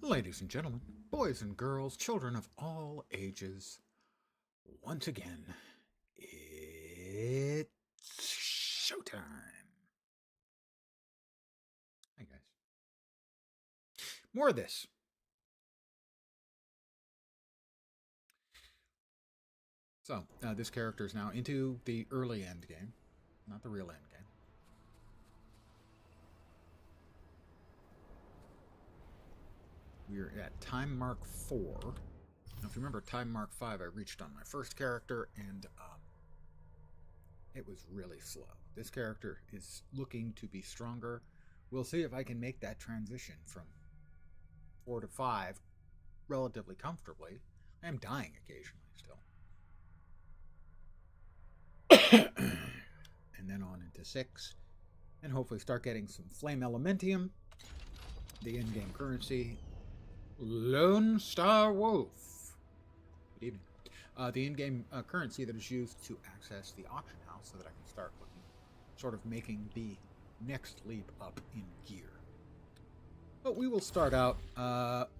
Ladies and gentlemen, boys and girls, children of all ages, once again, it's showtime. Hey guys. More of this. So, this character is now into the early end game, not the real end game. We're at time mark 4. Now, if you remember time mark 5, I reached on my first character, and it was really slow. This character is looking to be stronger. We'll see if I can make that transition from 4 to 5 relatively comfortably. I am dying occasionally still. And then on into 6. And hopefully start getting some Flame Elementium, the in-game currency, Lone Star Wolf. Good evening. The in-game currency that is used to access the auction house so that I can start looking, sort of making the next leap up in gear. But we will start out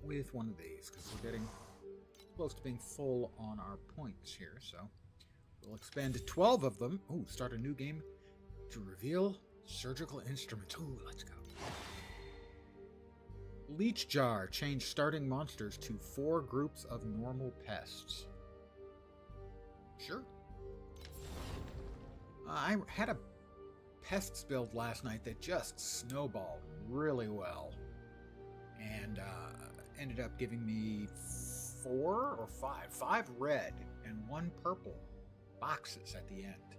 with one of these, because we're getting close to being full on our points here, so we'll expend 12 of them. Ooh, start a new game to reveal surgical instruments. Ooh, let's go. Leech Jar. Change starting monsters to 4 groups of normal pests. Sure. I had a pests build last night that just snowballed really well. And ended up giving me 4 or 5 red and 1 purple boxes at the end.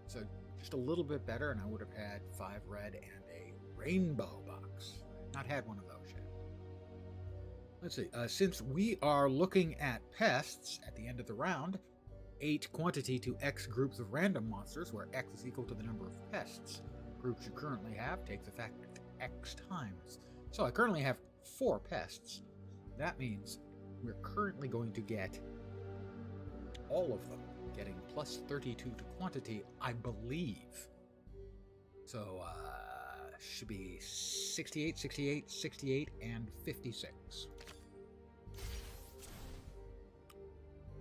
So just a little bit better, and I would have had 5 red and a rainbow box. I've not had one of those yet. Let's see. Since we are looking at pests at the end of the round, 8 quantity to X groups of random monsters, where X is equal to the number of pests groups you currently have, takes effect X times. So I currently have 4 pests. That means we're currently going to get all of them, getting plus 32 to quantity, I believe. So, should be 68, 68, 68, and 56.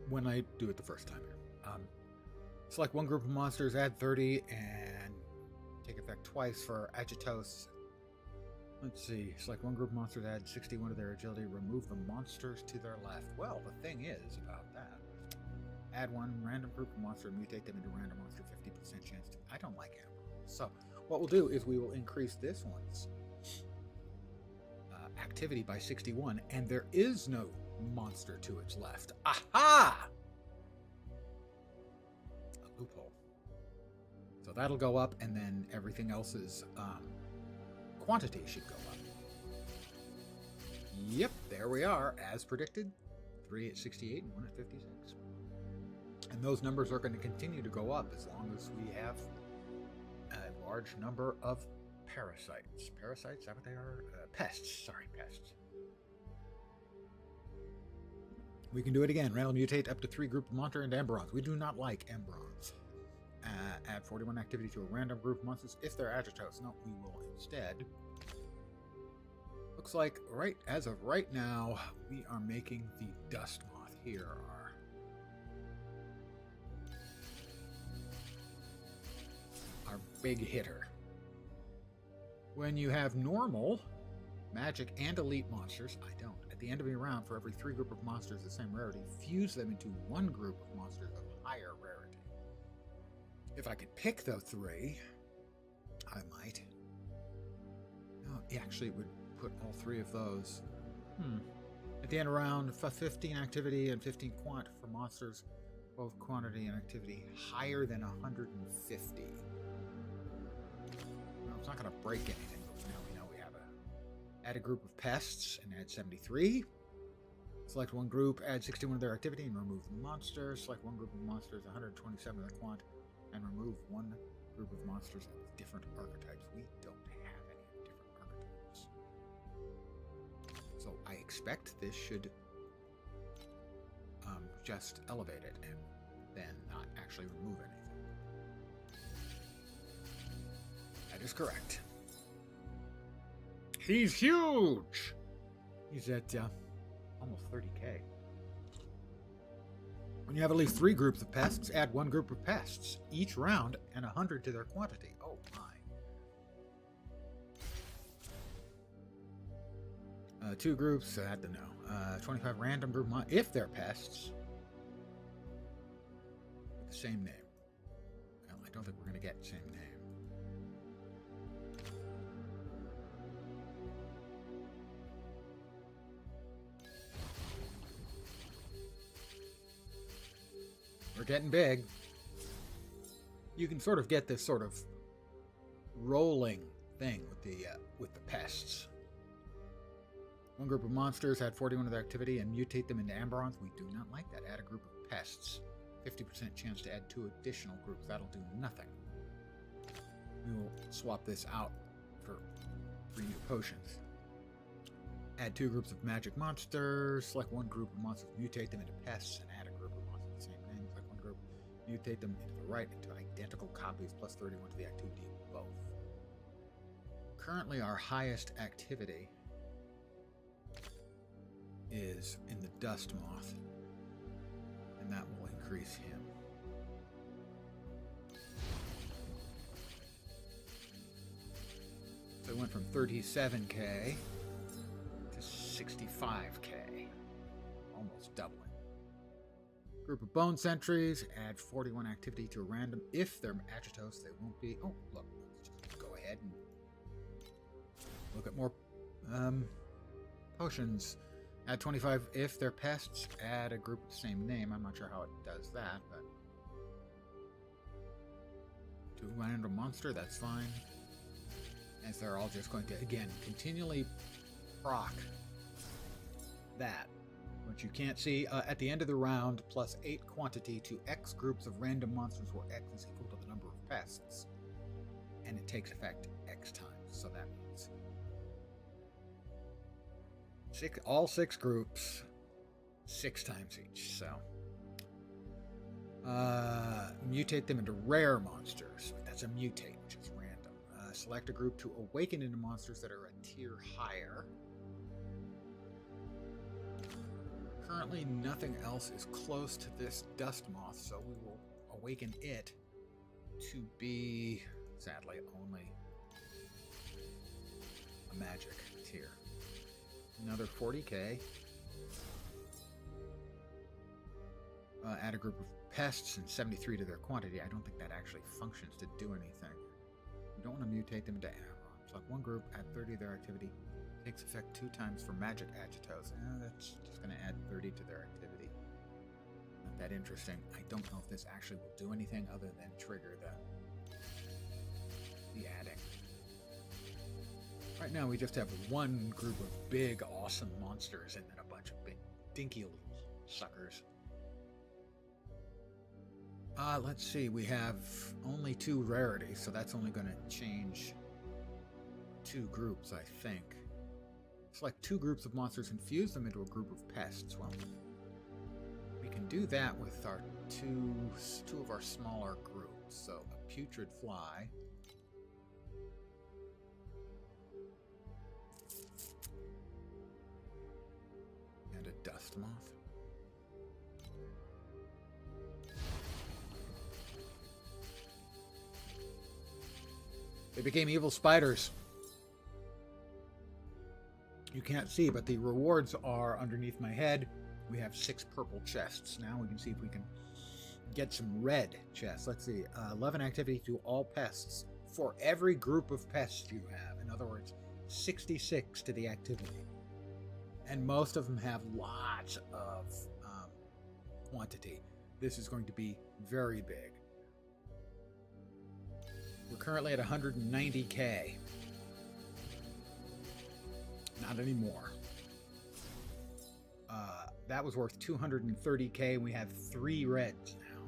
When I do it the first time here. Select one group of monsters, add 30, and take effect twice for Agitos. Let's see. Select one group of monsters, add 61 to their agility, remove the monsters to their left. Well, the thing is about that. Add one random group of monsters, mutate them into random monster, 50% chance to. I don't like Amber. So, what we'll do is we will increase this one's activity by 61, and there is no monster to its left. Aha! A loophole. So that'll go up, and then everything else's quantity should go up. Yep, there we are, as predicted. 3 at 68 and 1 at 56. And those numbers are going to continue to go up as long as we have a large number of parasites. Parasites, is that what they are? Pests. Sorry, pests. We can do it again. Random mutate up to 3 group of monster and Amberons. We do not like Amberons. Add 41 activity to a random group of monsters if they're Agitos. No, we will instead. Looks like as of right now, we are making the Dust Moth here our big hitter. When you have normal, magic, and elite monsters, I don't. At the end of a round, for every 3 group of monsters of the same rarity, fuse them into 1 group of monsters of higher rarity. If I could pick the 3, I might. No, actually, it would put all 3 of those. At the end of the round, 15 activity and 15 quant for monsters, both quantity and activity higher than 150. Well, it's not going to break anything, but now we know we have add a group of pests and add 73. Select one group, add 61 to their activity and remove the monster. Select one group of monsters, 127 of the quant, and remove 1 group of monsters of different archetypes. We don't have any different archetypes. So I expect this should just elevate it and then not actually remove anything. That is correct. He's huge! He's at almost 30k. When you have at least 3 groups of pests, add 1 group of pests each round and 100 to their quantity. Oh my. 2 groups, I don't know. 25 random group if they're pests. With the same name. Well, I don't think we're going to get the same name. We're getting big. You can sort of get this sort of rolling thing with the pests. 1 group of monsters had 41 of their activity and mutate them into Amberons. We do not like that. Add a group of pests. 50% chance to add 2 additional groups. That'll do nothing. We will swap this out for 3 new potions. Add 2 groups of magic monsters. Select 1 group of monsters, mutate them into pests, and add a group of monsters with the same name. Select 1 group, mutate them into the right into identical copies, plus 31 to the activity of both. Currently, our highest activity is in the Dust Moth, and that will increase him. So it went from 37k to 65k, almost doubling. Group of Bone Sentries, add 41 activity to a random. If they're Agitos, they won't be. Oh, look, let's just go ahead and look at more potions. Add 25 if they're pests. Add a group with the same name. I'm not sure how it does that, but 2 random monster, that's fine. As they're all just going to, again, continually proc that. What you can't see, at the end of the round, plus 8 quantity to X groups of random monsters where X is equal to the number of pests. And it takes effect X times. So that means all 6 groups, 6 times each. So mutate them into rare monsters. That's a mutate, which is random. Select a group to awaken into monsters that are a tier higher. Currently, nothing else is close to this Dust Moth, so we will awaken it to be, sadly, only a magic tier. Another 40k. Add a group of pests and 73 to their quantity. I don't think that actually functions to do anything. You don't want to mutate them into Amberons. Like 1 group, add 30 to their activity. Takes effect 2 times for magic Agitos. That's just going to add 30 to their activity. Not that interesting. I don't know if this actually will do anything other than trigger the adding. Right now we just have 1 group of big, awesome monsters and then a bunch of big, dinky little suckers. Let's see, we have only 2 rarities, so that's only going to change 2 groups, I think. Select 2 groups of monsters and fuse them into a group of pests. Well, we can do that with our two of our smaller groups. So a putrid fly. And a dust moth. They became evil spiders. You can't see, but the rewards are underneath my head. We have 6 purple chests. Now we can see if we can get some red chests. Let's see. 11 activity to all pests for every group of pests you have. In other words, 66 to the activity. And most of them have lots of quantity. This is going to be very big. We're currently at 190k. Not anymore. That was worth 230k, and we have 3 reds now.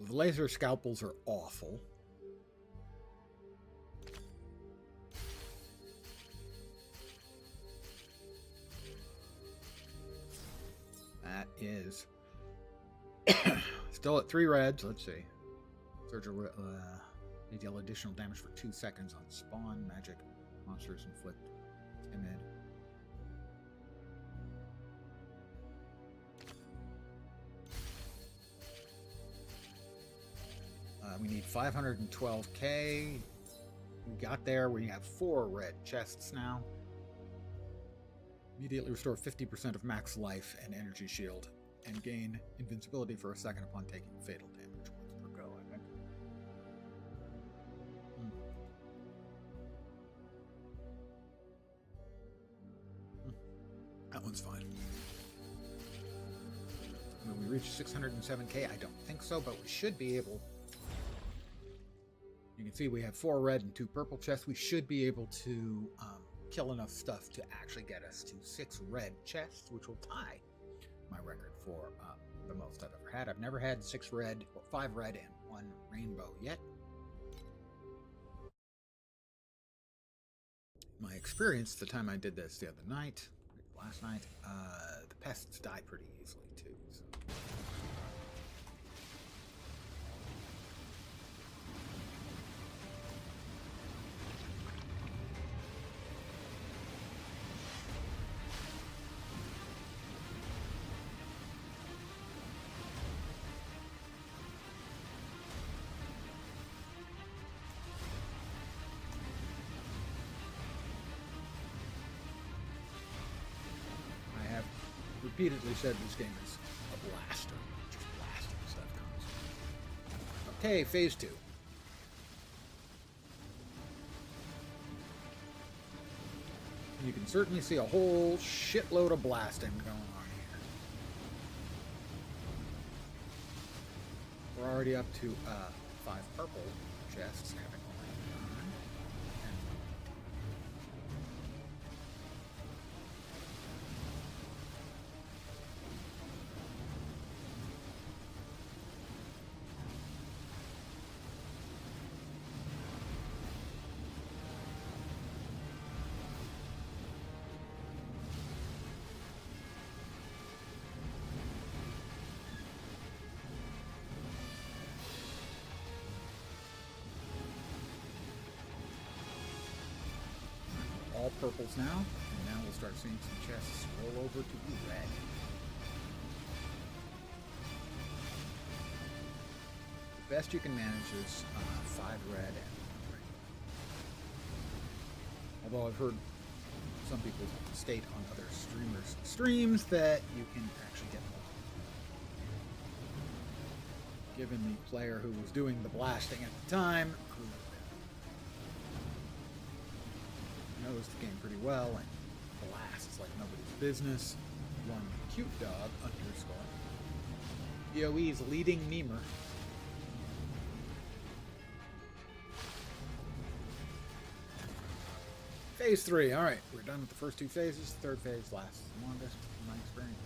The laser scalpels are awful. That is still at 3 reds. Let's see. Surgical. They deal additional damage for 2 seconds on spawn, magic, monsters, inflict, timid. We need 512k. We got there. We have 4 red chests now. Immediately restore 50% of max life and energy shield, and gain invincibility for a second upon taking fatal damage once per go, I think. That one's fine. Will we reach 607k? I don't think so, but we should be able. You can see we have 4 red and 2 purple chests. We should be able to kill enough stuff to actually get us to 6 red chests, which will tie my record for the most I've ever had. I've never had 6 red, or 5 red and 1 rainbow yet. My experience, the time I did this the other night, last night, the pests die pretty easily too. So. Repeatedly said this game is a blaster. Just blasting stuff comes. Okay, phase 2. You can certainly see a whole shitload of blasting going on here. We're already up to 5 purple chests having a all purples now, and now we'll start seeing some chests roll over to be red. The best you can manage is 5 red and 1 red. Although I've heard some people state on other streamers' streams that you can actually get more. Given the player who was doing the blasting at the time, who knows the game pretty well and blasts like nobody's business. One cute dog underscore. DOE's leading memer. Phase 3. Alright, we're done with the first 2 phases. The 3rd phase lasts the longest in my experience.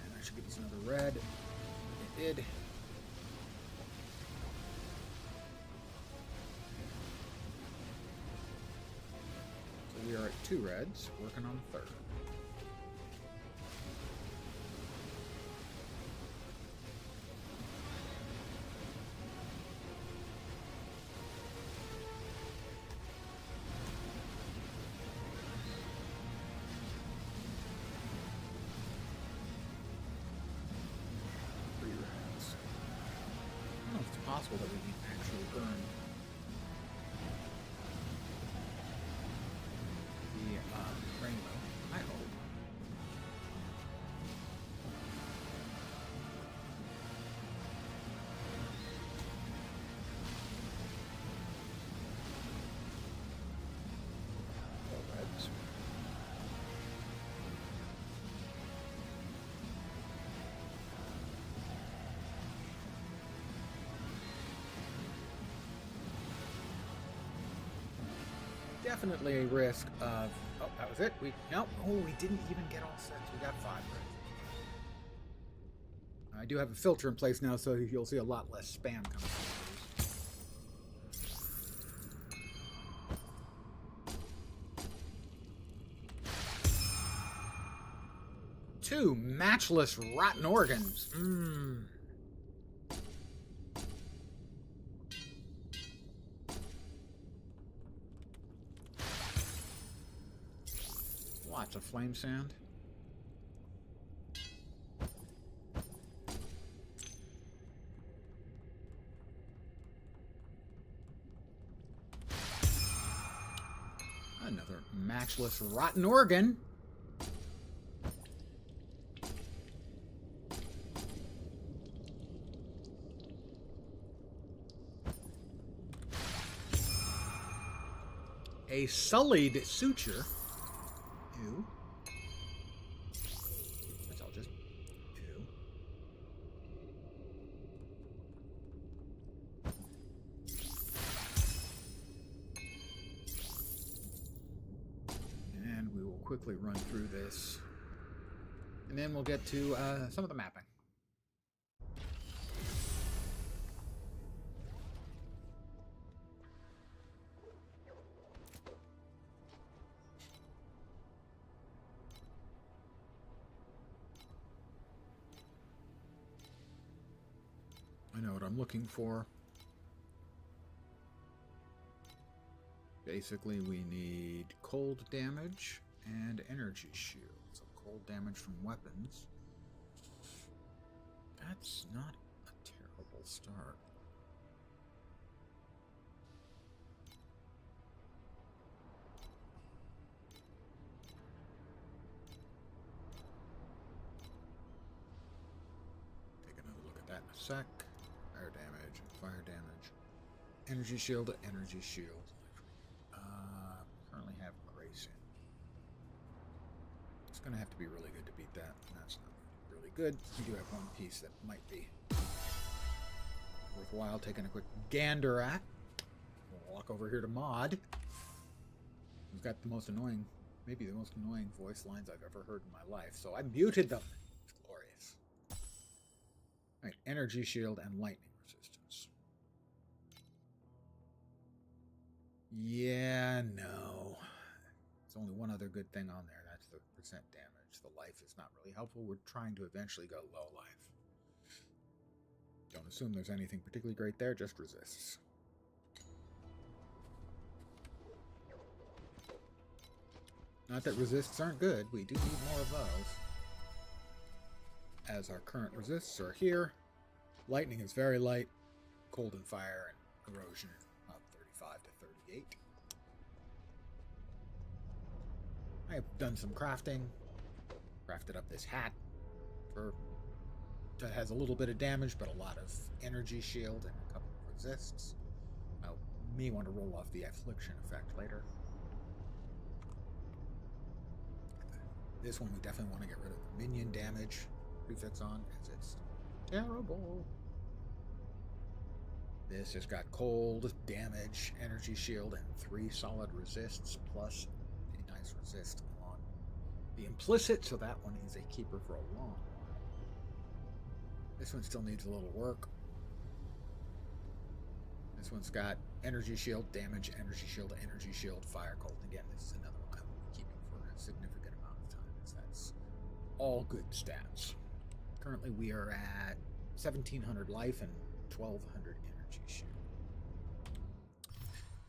And that should give us another red. It did. We are at 2 reds, working on the 3rd. I don't know if it's possible that we can actually earn rainbow. I hope. Reds. Definitely a risk of. Oh, that was it. We didn't even get all sets. We got 5 reds. I do have a filter in place now, so you'll see a lot less spam coming through. 2 matchless rotten organs. Lots of flame sand. Another matchless rotten organ. A sullied suture. Ew. That's all just ew. And we will quickly run through this. And then we'll get to some of the mapping. I know what I'm looking for. Basically, we need cold damage and energy shield. So cold damage from weapons. That's not a terrible start. Take another look at that in a sec. Fire damage and fire damage. Energy shield, energy shield. Currently have grace in. It's going to have to be really good to beat that. That's not really good. We do have one piece that might be worthwhile taking a quick gander at. We'll walk over here to Mod. Who's got the most annoying, maybe the most annoying voice lines I've ever heard in my life. So I muted them. It's glorious. All right, energy shield and lightning resistance. Yeah, no. There's only one other good thing on there. That's the percent damage. The life is not really helpful. We're trying to eventually go low life. Don't assume there's anything particularly great there. Just resists. Not that resists aren't good. We do need more of those. As our current resists are here. Lightning is very light. Cold and fire and erosion. 35 to 38. I have done some crafting. Crafted up this hat that has a little bit of damage, but a lot of energy shield and a couple of resists. I may want to roll off the affliction effect later. This one we definitely want to get rid of the minion damage prefix on, as it's terrible. This has got cold, damage, energy shield, and 3 solid resists, plus a nice resist on the implicit, so that one is a keeper for a long while. This one still needs a little work. This one's got energy shield, damage, energy shield, fire, cold. Again, this is another one I will be keeping for a significant amount of time, as that's all good stats. Currently, we are at 1,700 life and 1,200 energy shield.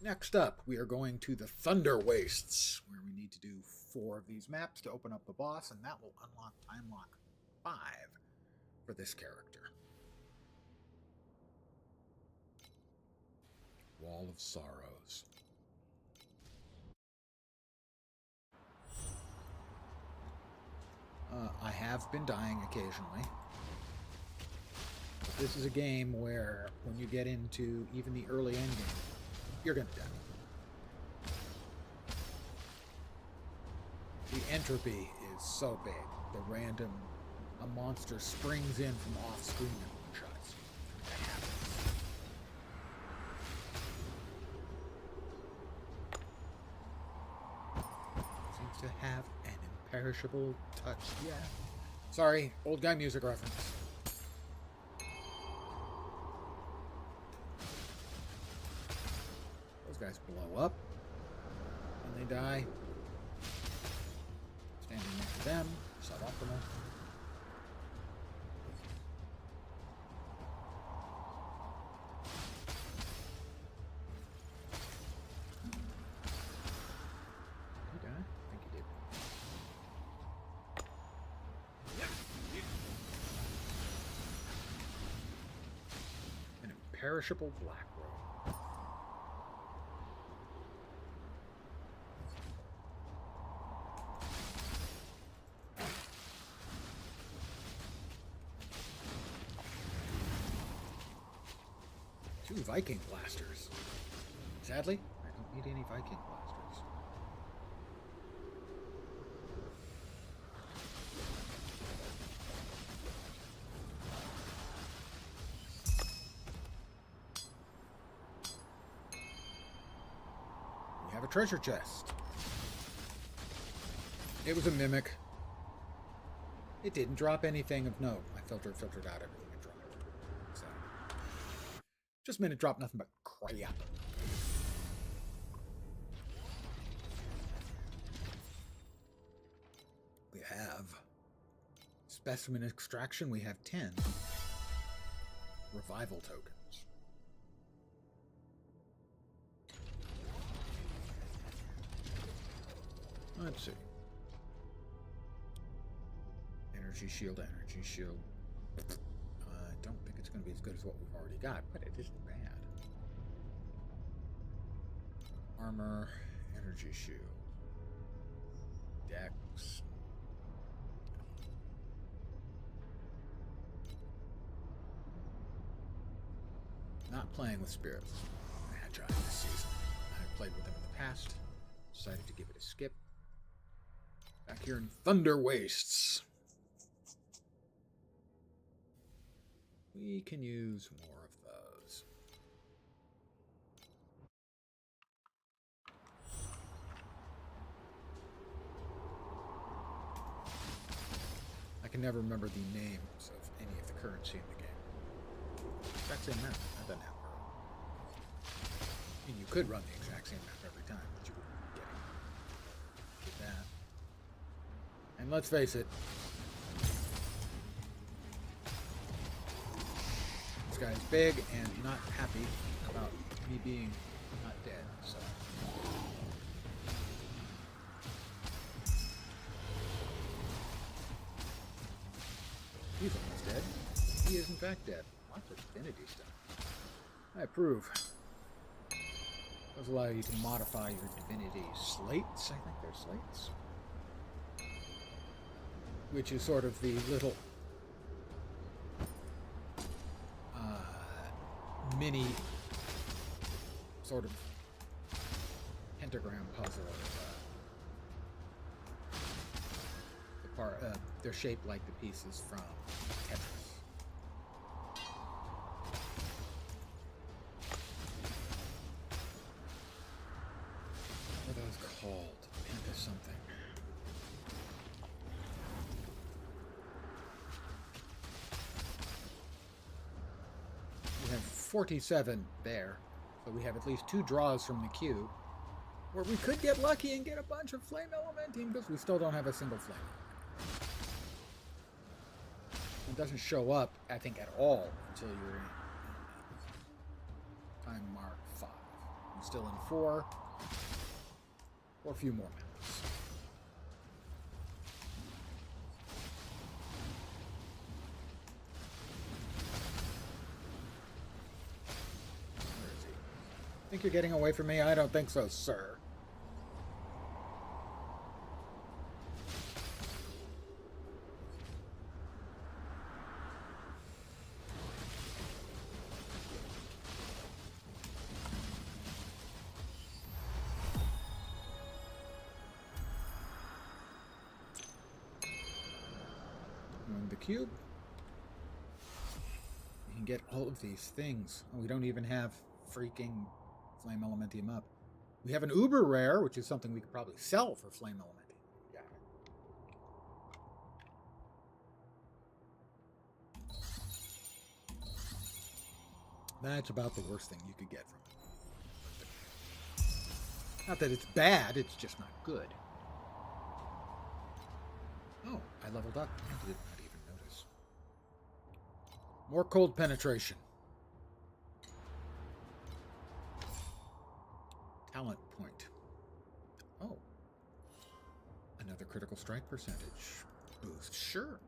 Next up, we are going to the Thunder Wastes, where we need to do 4 of these maps to open up the boss, and that will unlock Time Lock 5 for this character. Wall of Sorrows. I have been dying occasionally. But this is a game where, when you get into even the early end game, you're going to die. The entropy is so big. A monster springs in from off screen and one-shots you. That happens. Seems to have an imperishable touch. Yeah. Sorry, old guy music reference. Those guys blow up when they die. Standing next to them, suboptimal. Imperishable black robe. Two Viking blasters. Sadly, I don't need any Viking blasters. We have a treasure chest. It was a mimic. It didn't drop anything of note. My filtered out everything it dropped. So, just meant it dropped nothing but crap. We have specimen extraction. We have 10 revival tokens. Let's see. Energy shield, energy shield. I don't think it's going to be as good as what we've already got, but it isn't bad. Armor, energy shield, dex. Not playing with spirits. Magi this season. I've played with them in the past. Decided to give it a skip. Back here in Thunder Wastes. We can use more of those. I can never remember the names of any of the currency in the game. Exact same map. That doesn't happen. I mean, you could run the exact same map every time, but you wouldn't be getting that. And let's face it, this guy's big and not happy about me being not dead, so. He's almost dead. He is in fact dead. Lots of divinity stuff. I approve. Those allow you to modify your divinity slates. I think they're slates. Which is sort of the little mini sort of pentagram puzzle. They're shaped like the pieces from Tetris. What are those called? Penta something. We have 47 there, so we have at least 2 draws from the queue, where we could get lucky and get a bunch of Flame Elementing, because we still don't have a single Flame. It doesn't show up, I think, at all until you're in time mark 5. I'm still in 4, or a few more minutes. Where is he? Think you're getting away from me? I don't think so, sir. The cube. We can get all of these things. Oh, we don't even have freaking Flame Elementium up. We have an uber rare, which is something we could probably sell for Flame Elementium. Yeah. That's about the worst thing you could get from it. Not that it's bad, it's just not good. Oh, I leveled up. I did not even notice. More cold penetration. Talent point. Oh. Another critical strike percentage boost. Sure.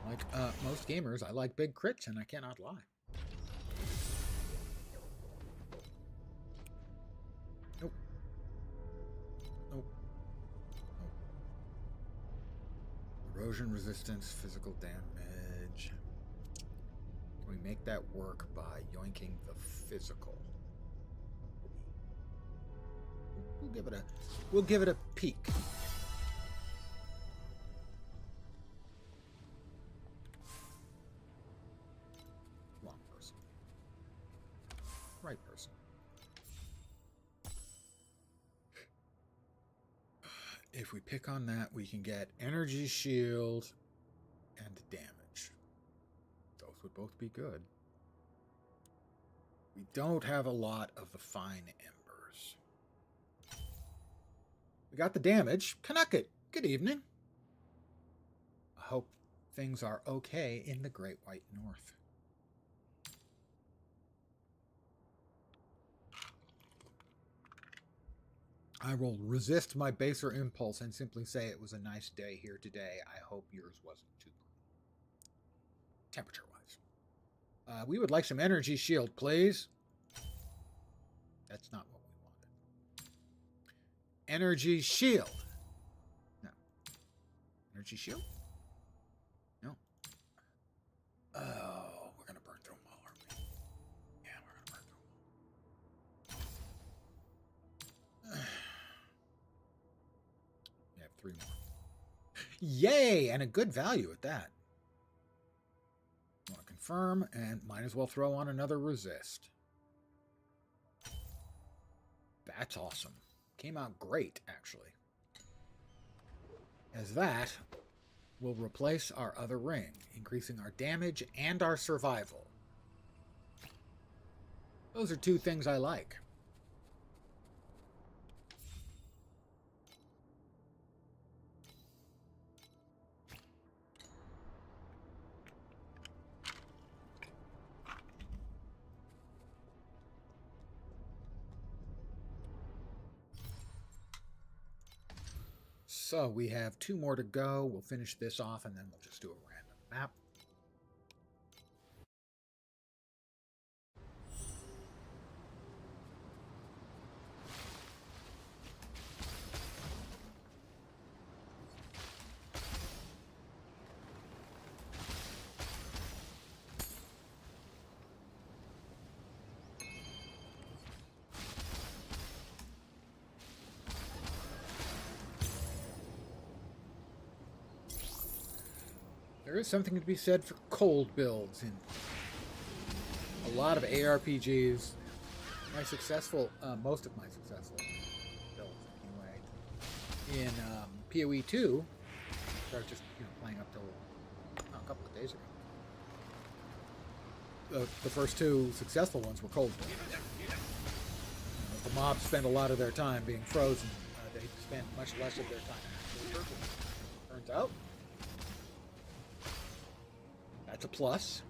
Like most gamers, I like big crits, and I cannot lie. Nope. Nope. Nope. Erosion resistance, physical damage. Can we make that work by yoinking the physical? We'll give it a peek. Wrong person. Right person. If we pick on that, we can get energy shield and damage. Those would both be good. We don't have a lot of the fine embers. We got the damage. Canucket, good evening. I hope things are okay in the Great White North. I will resist my baser impulse and simply say it was a nice day here today. I hope yours wasn't too. Temperature-wise. We would like some energy shield, please. That's not what we wanted. Energy shield. No. Energy shield? No. Oh, we're going to burn through them all, aren't we? Yeah, we're going to burn through them all. We have 3 more. Yay! And a good value at that. Want to confirm, and might as well throw on another resist. That's awesome. Came out great, actually. As that will replace our other ring, increasing our damage and our survival. Those are 2 things I like. So we have 2 more to go. We'll finish this off, and then we'll just do a random map. There is something to be said for cold builds in a lot of ARPGs. My successful, most of my successful builds, anyway, in PoE 2, I was just playing up till a couple of days ago. The first 2 successful ones were cold builds. The mobs spend a lot of their time being frozen. They spend much less of their time actually turtling. Turns out. That's a plus.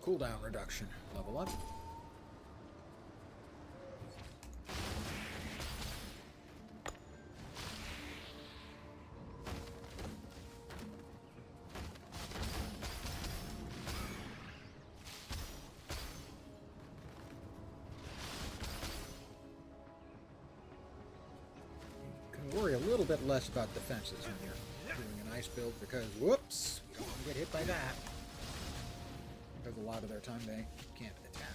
Cooldown reduction. Level up. Worry a little bit less about defenses when you're doing an ice build because, whoops, you don't want to get hit by that. Because a lot of their time they can't attack.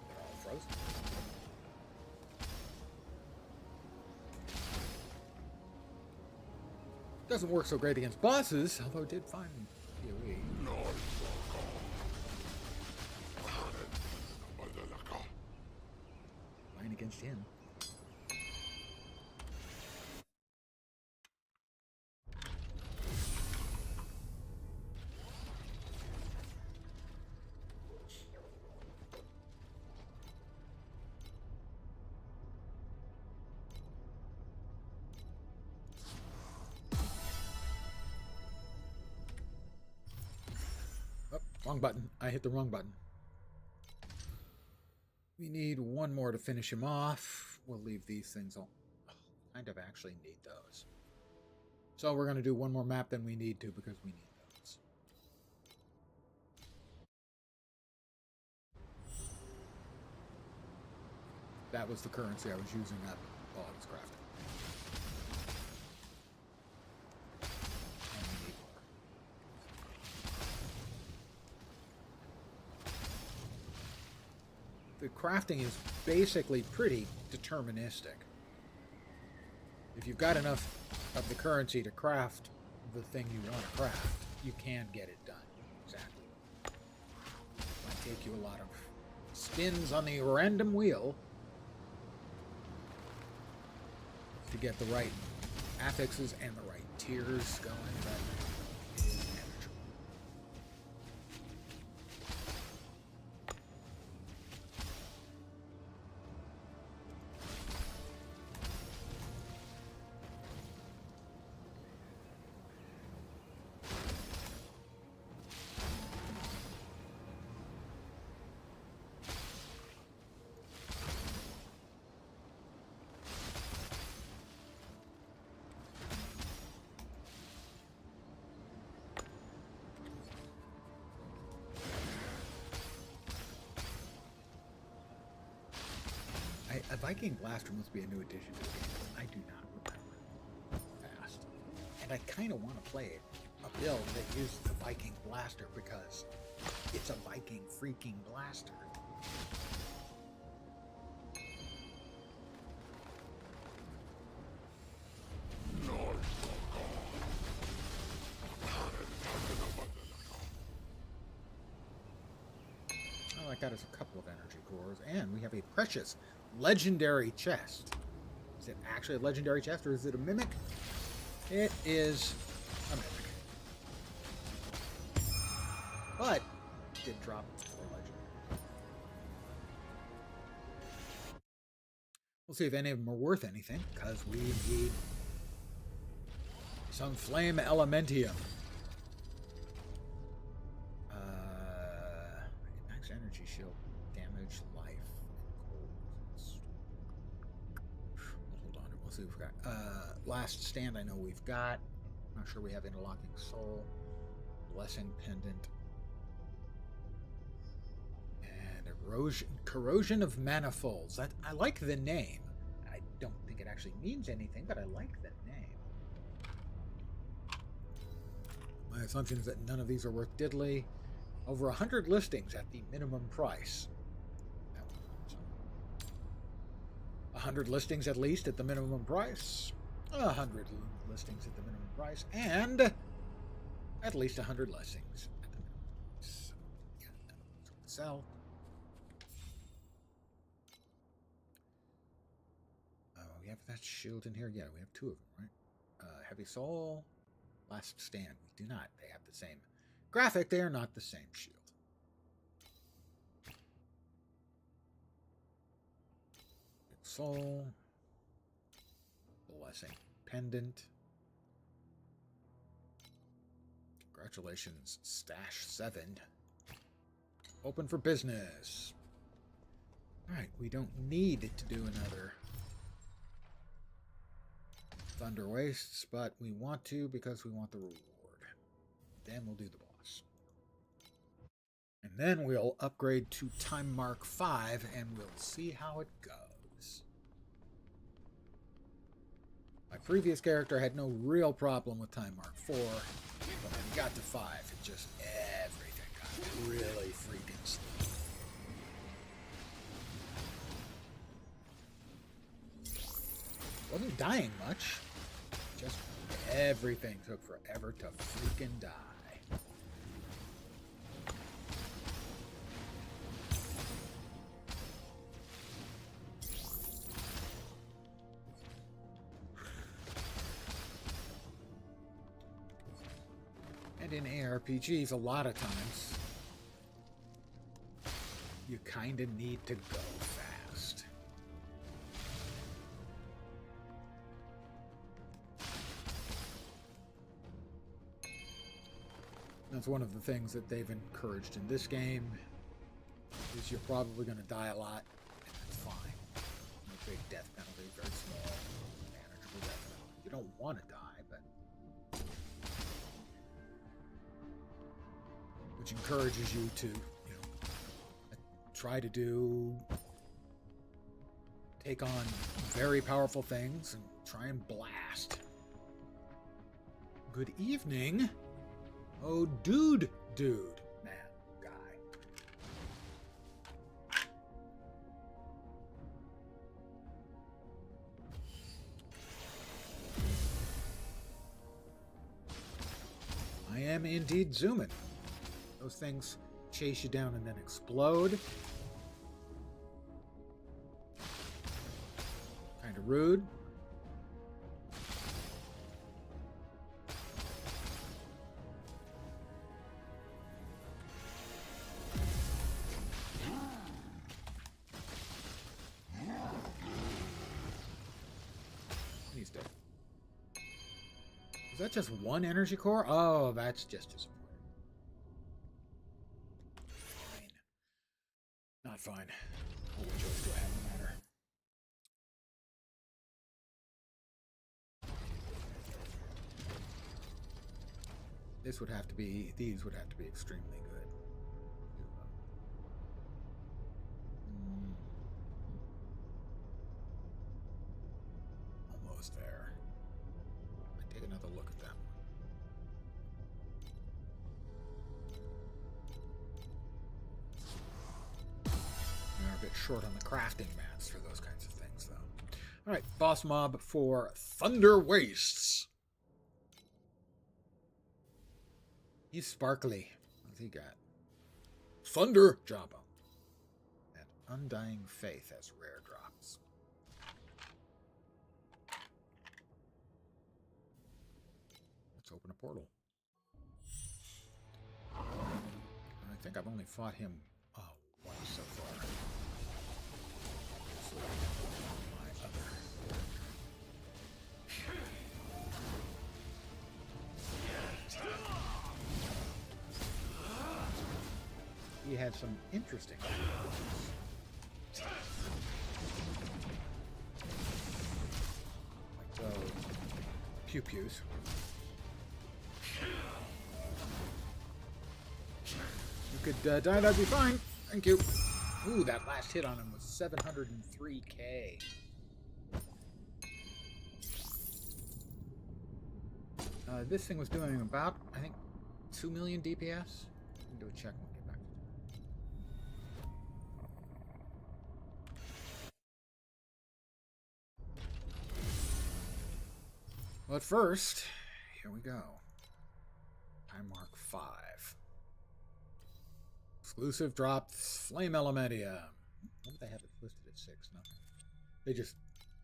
They're all frozen. Doesn't work so great against bosses, although it did fine in PoE. Fine against him. Wrong button. I hit the wrong button. We need 1 more to finish him off. We'll leave these things all. kind of actually need those. So we're going to do one more map than we need to because we need those. That was the currency I was using up while I was crafting. And we need more. The crafting is basically pretty deterministic. If you've got enough of the currency to craft the thing you want to craft, you can get it done. Exactly. It might take you a lot of spins on the random wheel to get the right affixes and the right tiers going. That is manageable. A Viking blaster must be a new addition to the game. I do not remember fast. And I kind of want to play a build that uses the Viking blaster because it's a Viking freaking blaster. All I got is a couple of energy cores, and we have a precious legendary chest. Is it actually a legendary chest, or is it a mimic? It is a mimic. But it did drop for legendary. We'll see if any of them are worth anything, because we need some flame elementium. Max energy shield, damage, life. Hold on, we'll see what we've got. Last stand, I know we've got. I'm not sure we have interlocking soul, blessing pendant, and corrosion of manifolds. That I like the name. I don't think it actually means anything, but I like the name. My assumption is that none of these are worth diddly. Over 100 listings at the minimum price. 100 listings at least at the minimum price. 100 listings at the minimum price. And at least 100 listings at the minimum price. So, yeah, that's what we sell. We have that shield in here. Yeah, we have two of them, right? Heavy Soul, Last Stand. We do not. They have the same graphic. They are not the same shield. Soul, blessing pendant. Congratulations, Stash 7. Open for business. Alright, we don't need to do another Thunder Wastes, but we want to because we want the reward. Then we'll do the boss. And then we'll upgrade to Time Mark 5 and we'll see how it goes. My previous character had no real problem with Time Mark 4, but when we got to 5, it just everything got really freaking slow. Wasn't dying much, just everything took forever to freaking die. And in ARPGs, a lot of times, you kind of need to go fast. That's one of the things that they've encouraged in this game, is you're probably going to die a lot, and that's fine. No big death penalty, very small, manageable. You don't want to die, but... Which encourages you to, try to take on very powerful things and try and blast. Good evening. Oh, dude, man, guy. I am indeed zooming. Those things chase you down and then explode. Kind of rude. He's dead. Is that just one energy core? Oh, that's just disappointing. Fine. Not fine. Oh, which ones do I have no matter? These would have to be extremely good. Almost there. I take another look at them. They're a bit short on the crafting mats for those kinds of things, though. All right, boss mob for Thunder Wastes. He's sparkly. What's he got? Thunder Jawbone. And Undying Faith as rare drops. Let's open a portal. I think I've only fought him once so far. So my other. He had some interesting like those pew-pews. You could die, that'd be fine. Thank you. Ooh, that last hit on him was 703k. This thing was doing about, I think, 2 million DPS. We can do a check when we get back. But first, here we go. Time mark 5. Exclusive drops Flame Elementium. What did they have it listed at 6? No. They just...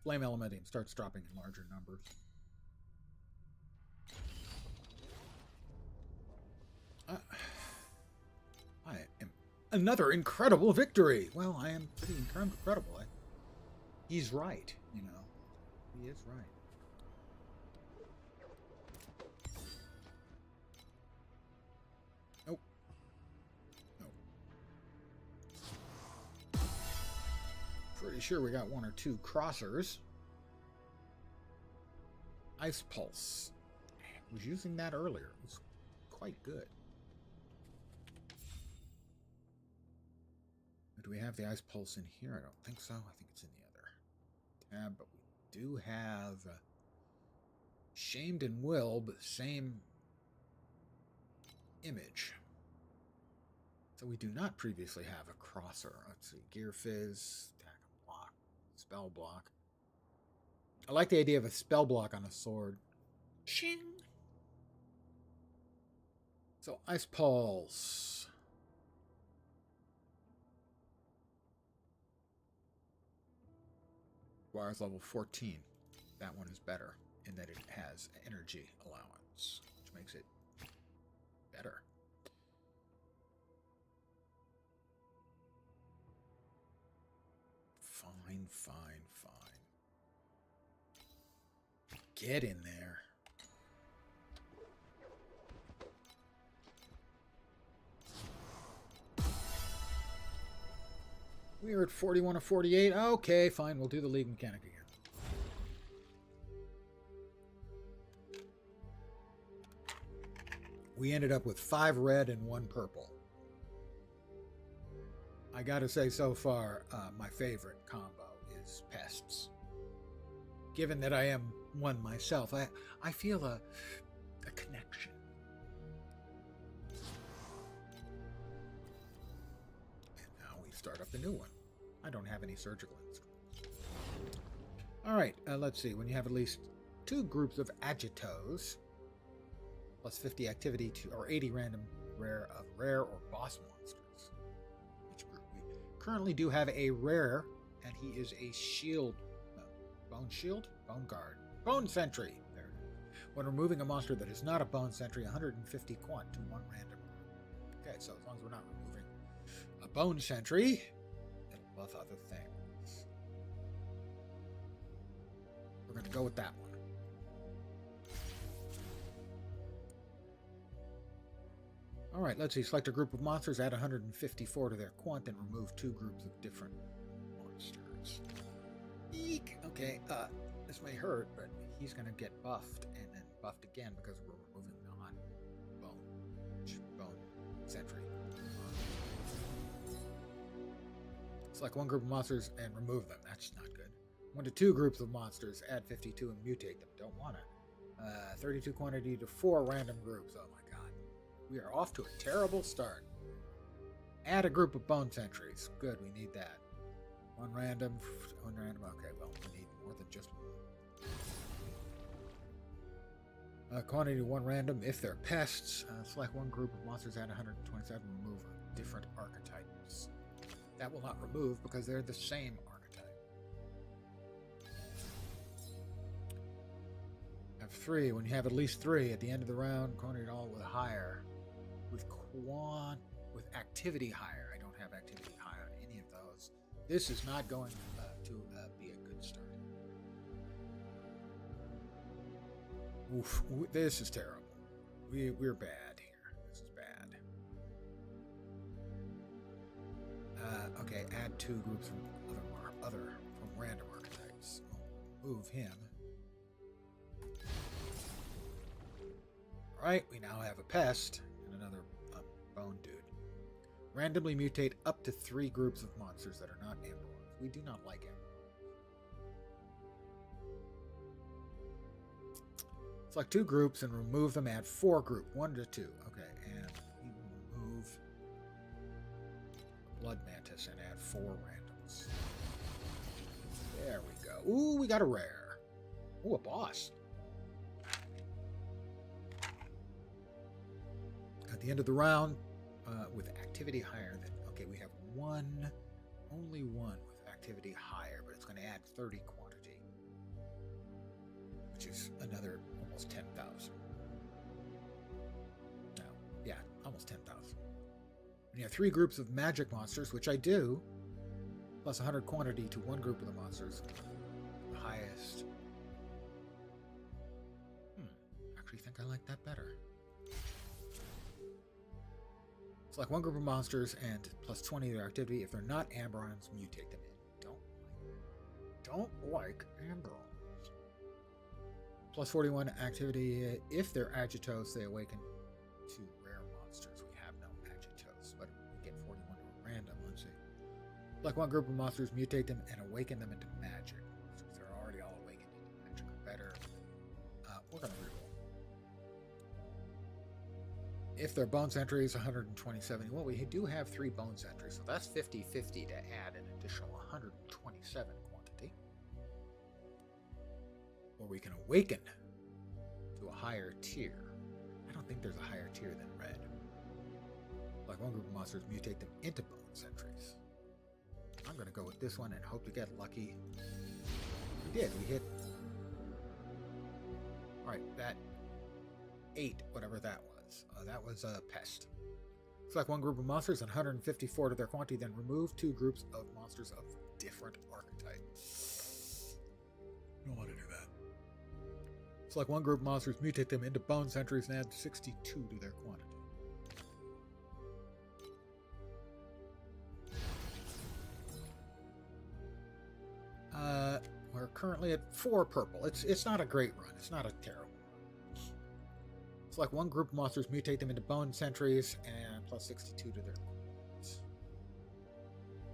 Flame Elementium starts dropping in larger numbers. I am... Another incredible victory! Well, I am pretty incredible. He's right, you know. He is right. Pretty sure we got one or two crossers. Ice Pulse. I was using that earlier. It was quite good. Do we have the Ice Pulse in here? I don't think so. I think it's in the other tab. But we do have Shamed and Will, but same image. So we do not previously have a crosser. Let's see. Gear Fizz. Spell block. I like the idea of a spell block on a sword. Ching. So Ice Pulse. Requires level 14. That one is better in that it has energy allowance, which makes it better. Fine. Get in there. We are at 41 of 48. Okay, fine. We'll do the League mechanic again. we ended up with 5 red and 1 purple. I gotta say, so far, my favorite combo is pests. Given that I am one myself, I feel a connection. And now we start up the new one. I don't have any surgical instruments. Alright, let's see. When you have at least 2 groups of agitos, plus 50 activity to, or 80 random rare or boss monsters. Each group. We currently do have a rare, and he is a shield. Bone shield? Bone guard. Bone sentry. There. When removing a monster that is not a bone sentry, 150 quant to 1 random. Okay, so as long as we're not removing a bone sentry, it'll buff other things. We're going to go with that one. Alright, let's see. Select a group of monsters, add 154 to their quant, and remove 2 groups of different monsters. Eek! Okay, this may hurt, but he's going to get buffed, and then buffed again because we're removing non-bone sentry. Select 1 group of monsters and remove them. That's not good. 1 to 2 groups of monsters, add 52 and mutate them. Don't want it. 32 quantity to 4 random groups. Oh my god. We are off to a terrible start. Add a group of bone sentries. Good, we need that. 1 random. Okay, well, we need more than just 1. Quantity 1 random. If they're pests, select 1 group of monsters, add 127, remove different archetypes. That will not remove because they're the same archetype. Have 3. When you have at least 3 at the end of the round, quantity all with higher. With activity higher. I don't have activity higher on any of those. This is not going to be a good start. Oof, this is terrible. We're bad here. This is bad. Okay, add 2 groups from from random archetypes. We'll move him. Alright, we now have a pest and another bone dude. Randomly mutate up to 3 groups of monsters that are not amberons. We do not like amberons. Select 2 groups and remove them. Add 4 group. 1 to 2. Okay, and we will remove Blood Mantis and add 4 randoms. There we go. Ooh, we got a rare. Ooh, a boss. At the end of the round, with activity higher than... Okay, we have only one with activity higher, but it's going to add 30 quantity, which is another almost 10,000. No, yeah, almost 10,000. When you have 3 groups of magic monsters, which I do, plus 100 quantity to 1 group of the monsters, the highest. Actually think I like that better. Select 1 group of monsters and plus 20 to their activity. If they're not amberons, mutate them in. Don't like amberons. Plus 41 activity. If they're agitos, they awaken to rare monsters. We have no agitos, but we get 41 to a random. Let's see. Select 1 group of monsters, mutate them, and awaken them into magic. So if they're already all awakened into magic or better, we're going to reroll. If they're bone sentries, 127. Well, we do have 3 bone sentries, so that's 50-50 to add an additional 127 quantity. Or we can awaken to a higher tier. I don't think there's a higher tier than red. Like 1 group of monsters, mutate them into bone sentries. I'm going to go with this one and hope to get lucky. We did. We hit. Alright, that 8, whatever that was. That was a pest. Select 1 group of monsters and 154 to their quantity, then remove 2 groups of monsters of different archetypes. Don't want to do that. Select 1 group of monsters, mutate them into bone sentries, and add 62 to their quantity. We're currently at 4 purple. It's not a great run. It's not a terrible. Select one group of monsters, mutate them into bone sentries, and plus 62 to their cooldown.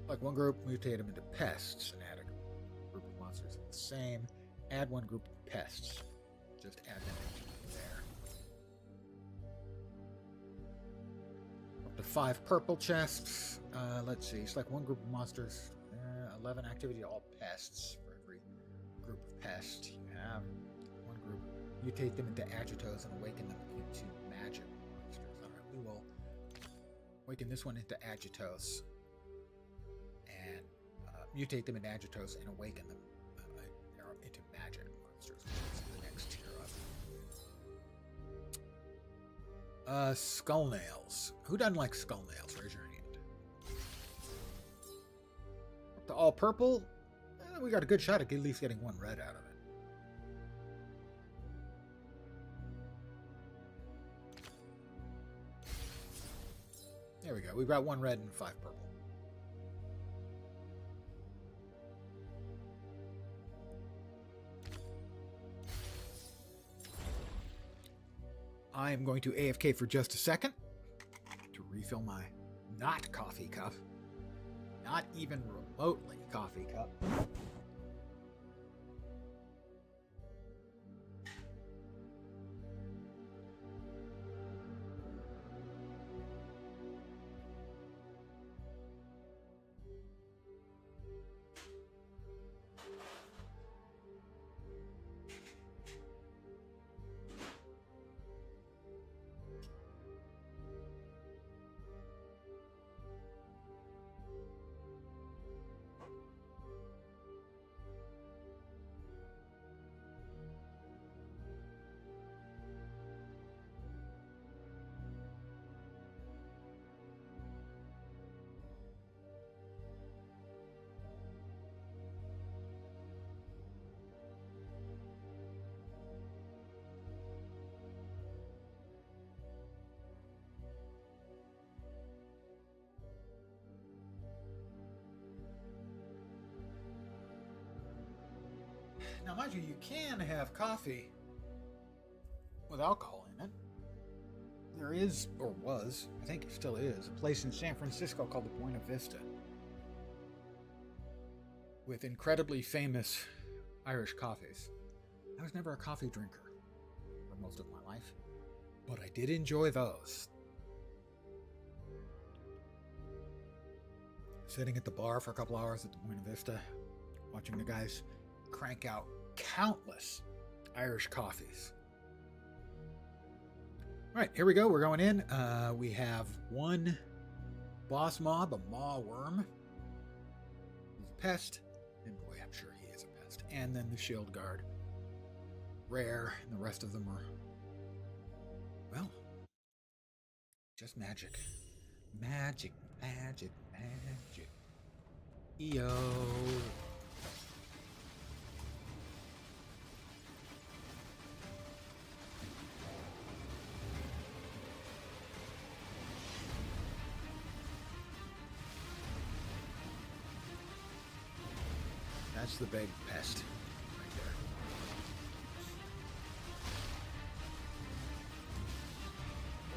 Select one group, mutate them into pests, and add a group of monsters the same. Add one group of pests. Just add them into there. Up to 5 purple chests. Let's see. Select one group of monsters. 11 activity, all pests. For every group of pests you have. One group. Mutate them into agitos and awaken them into magic monsters. Alright, we will awaken this one into agitos. And mutate them into agitos and awaken them into magic monsters, which is the next tier up. Skull nails. Who doesn't like skull nails? Raise your hand. Up to all purple. We got a good shot at least getting one red out of it. There we go. We've got 1 red and 5 purple. I am going to AFK for just a second to refill my not coffee cup. Not even remotely coffee cup. Now, mind you, you can have coffee with alcohol in it. There is, or was, I think it still is, a place in San Francisco called the Buena Vista with incredibly famous Irish coffees. I was never a coffee drinker for most of my life, but I did enjoy those. Sitting at the bar for a couple hours at the Buena Vista, watching the guys crank out countless Irish coffees. All right, here we go. We're going in. We have 1 boss mob, a maw worm. He's a pest. And boy, I'm sure he is a pest. And then the shield guard. Rare. And the rest of them are, well, just magic. Magic, magic, magic. EO. That's the big pest right there.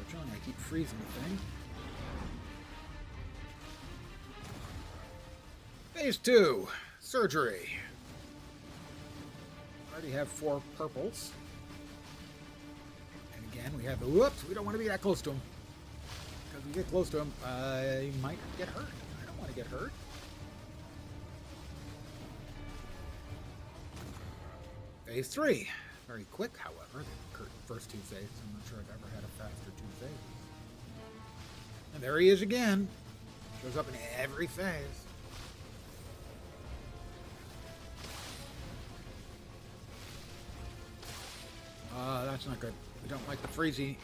Fortunately, I keep freezing the thing. Phase 2, surgery. Already have 4 purples. And again, we have the whoops. We don't want to be that close to him. Because we get close to him, he might get hurt. I don't want to get hurt. Phase 3. Very quick, however. The first 2 phases. I'm not sure I've ever had a faster 2 phases. And there he is again. Shows up in every phase. That's not good. We don't like the freezy.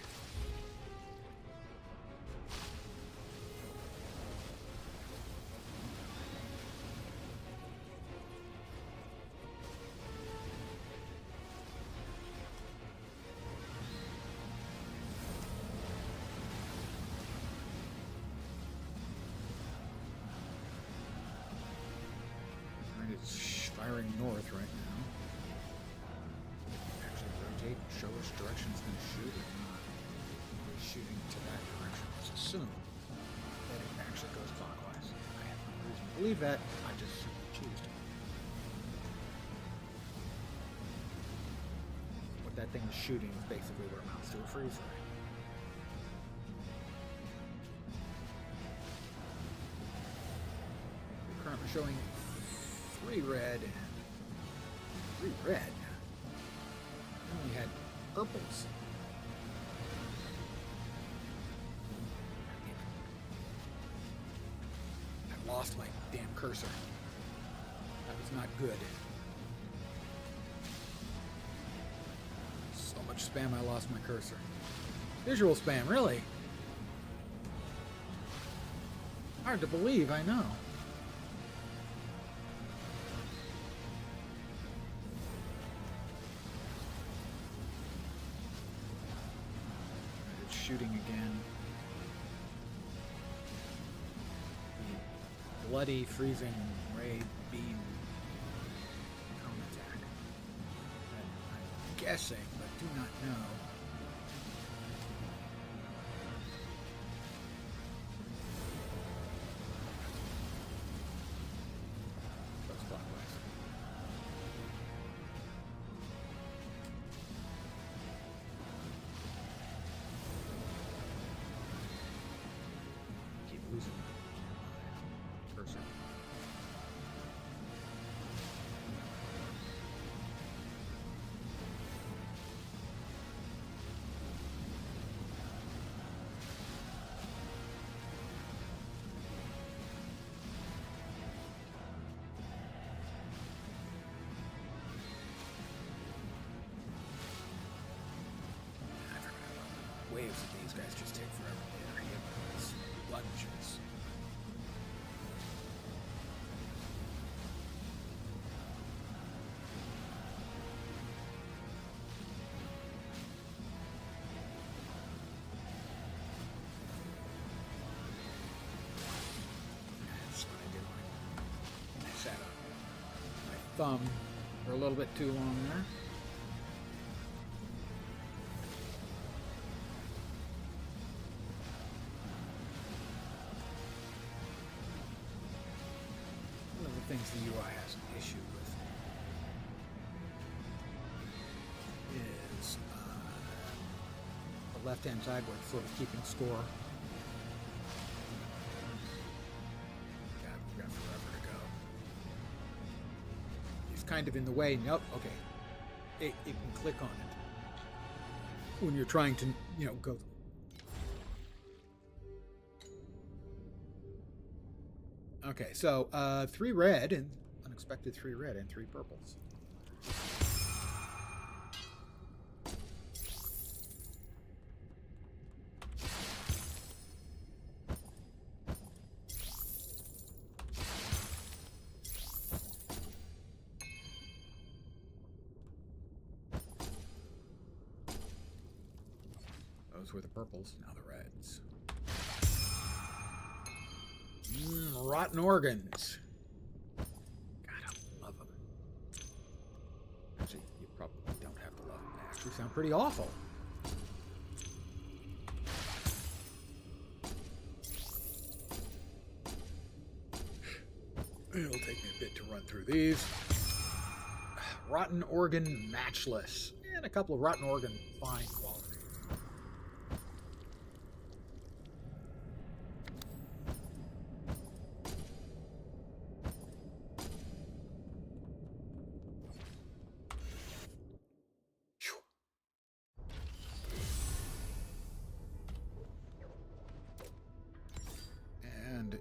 It's firing north right now. Actually rotate and show which direction it's going to shoot it. shooting to that direction. Let's assume that it actually goes clockwise. I have no reason to believe that. I just simply choose to. What that thing is shooting is basically what amounts to a freeze ray. We're currently showing 3 red and 3 red. We only had purples. I lost my damn cursor. That was not good. So much spam, I lost my cursor. Visual spam, really? Hard to believe, I know. It's shooting again. The bloody, freezing ray beam cone attack. I'm guessing, but do not know. Goes clockwise. Keep losing my cursor. Waves of these guys just take forever to hit these lunges. That's what I did when I sat on my thumb for a little bit too long there. Things the UI has an issue with is the left-hand side where it's sort of keeping score. God, we've got forever to go. He's kind of in the way. Nope. Okay. It can click on it when you're trying to, go. Okay, so 3 red and unexpected 3 red and 3 purples. Those were the purples, now the reds. Rotten organs. God, I love them. Actually, you probably don't have to love them. They actually sound pretty awful. It'll take me a bit to run through these. Rotten organ matchless. And a couple of rotten organ fine quality.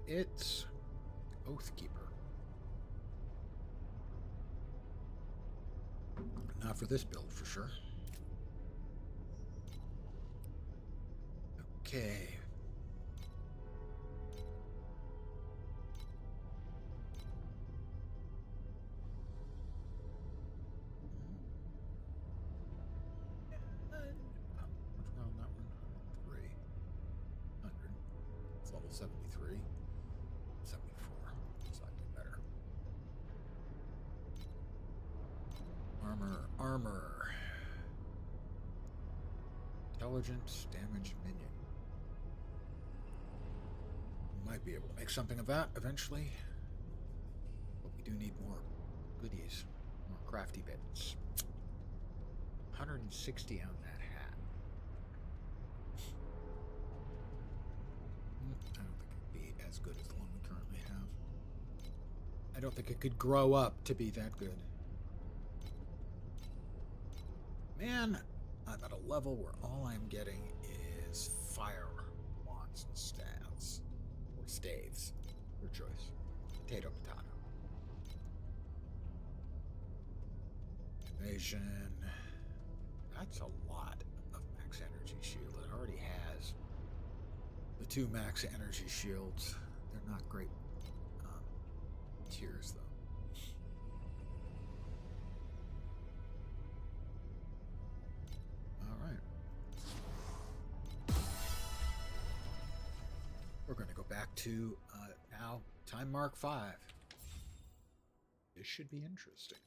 It's Oathkeeper. Not for this build, for sure. Okay. What's wrong on that one? 300. It's level 73. 74. Slightly better. Armor. Intelligence, damage minion. Might be able to make something of that eventually. But we do need more goodies, more crafty bits. 160 on that hat. I don't think it'd be as good as the one we currently have. I don't think it could grow up to be that good. Man, I'm at a level where all I'm getting is fire wands and staves. Or staves. Your choice. Potato, potato. Evasion. That's a lot of max energy shield. It already has the 2 max energy shields. They're not great tiers, though. All right. We're going to go back to now time mark 5. This should be interesting.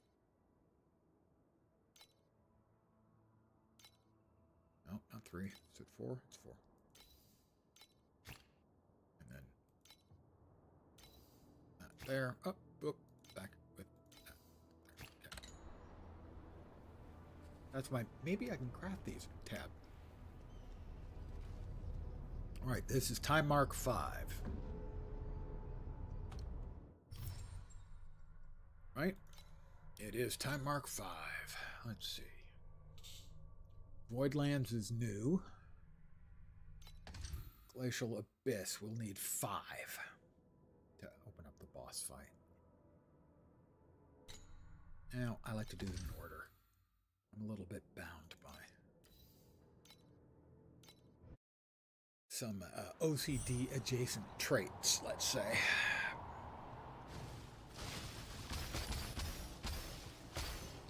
No, not 3. Is it 4? It's 4. And then that there. Up, back with that. Okay. That's my. Maybe I can craft these. Tab. All right, this is time mark 5. Right? It is time mark 5. Let's see. Voidlands is new. Glacial Abyss will need 5 to open up the boss fight. Now, I like to do them in order. I'm a little bit bound by some OCD adjacent traits, let's say.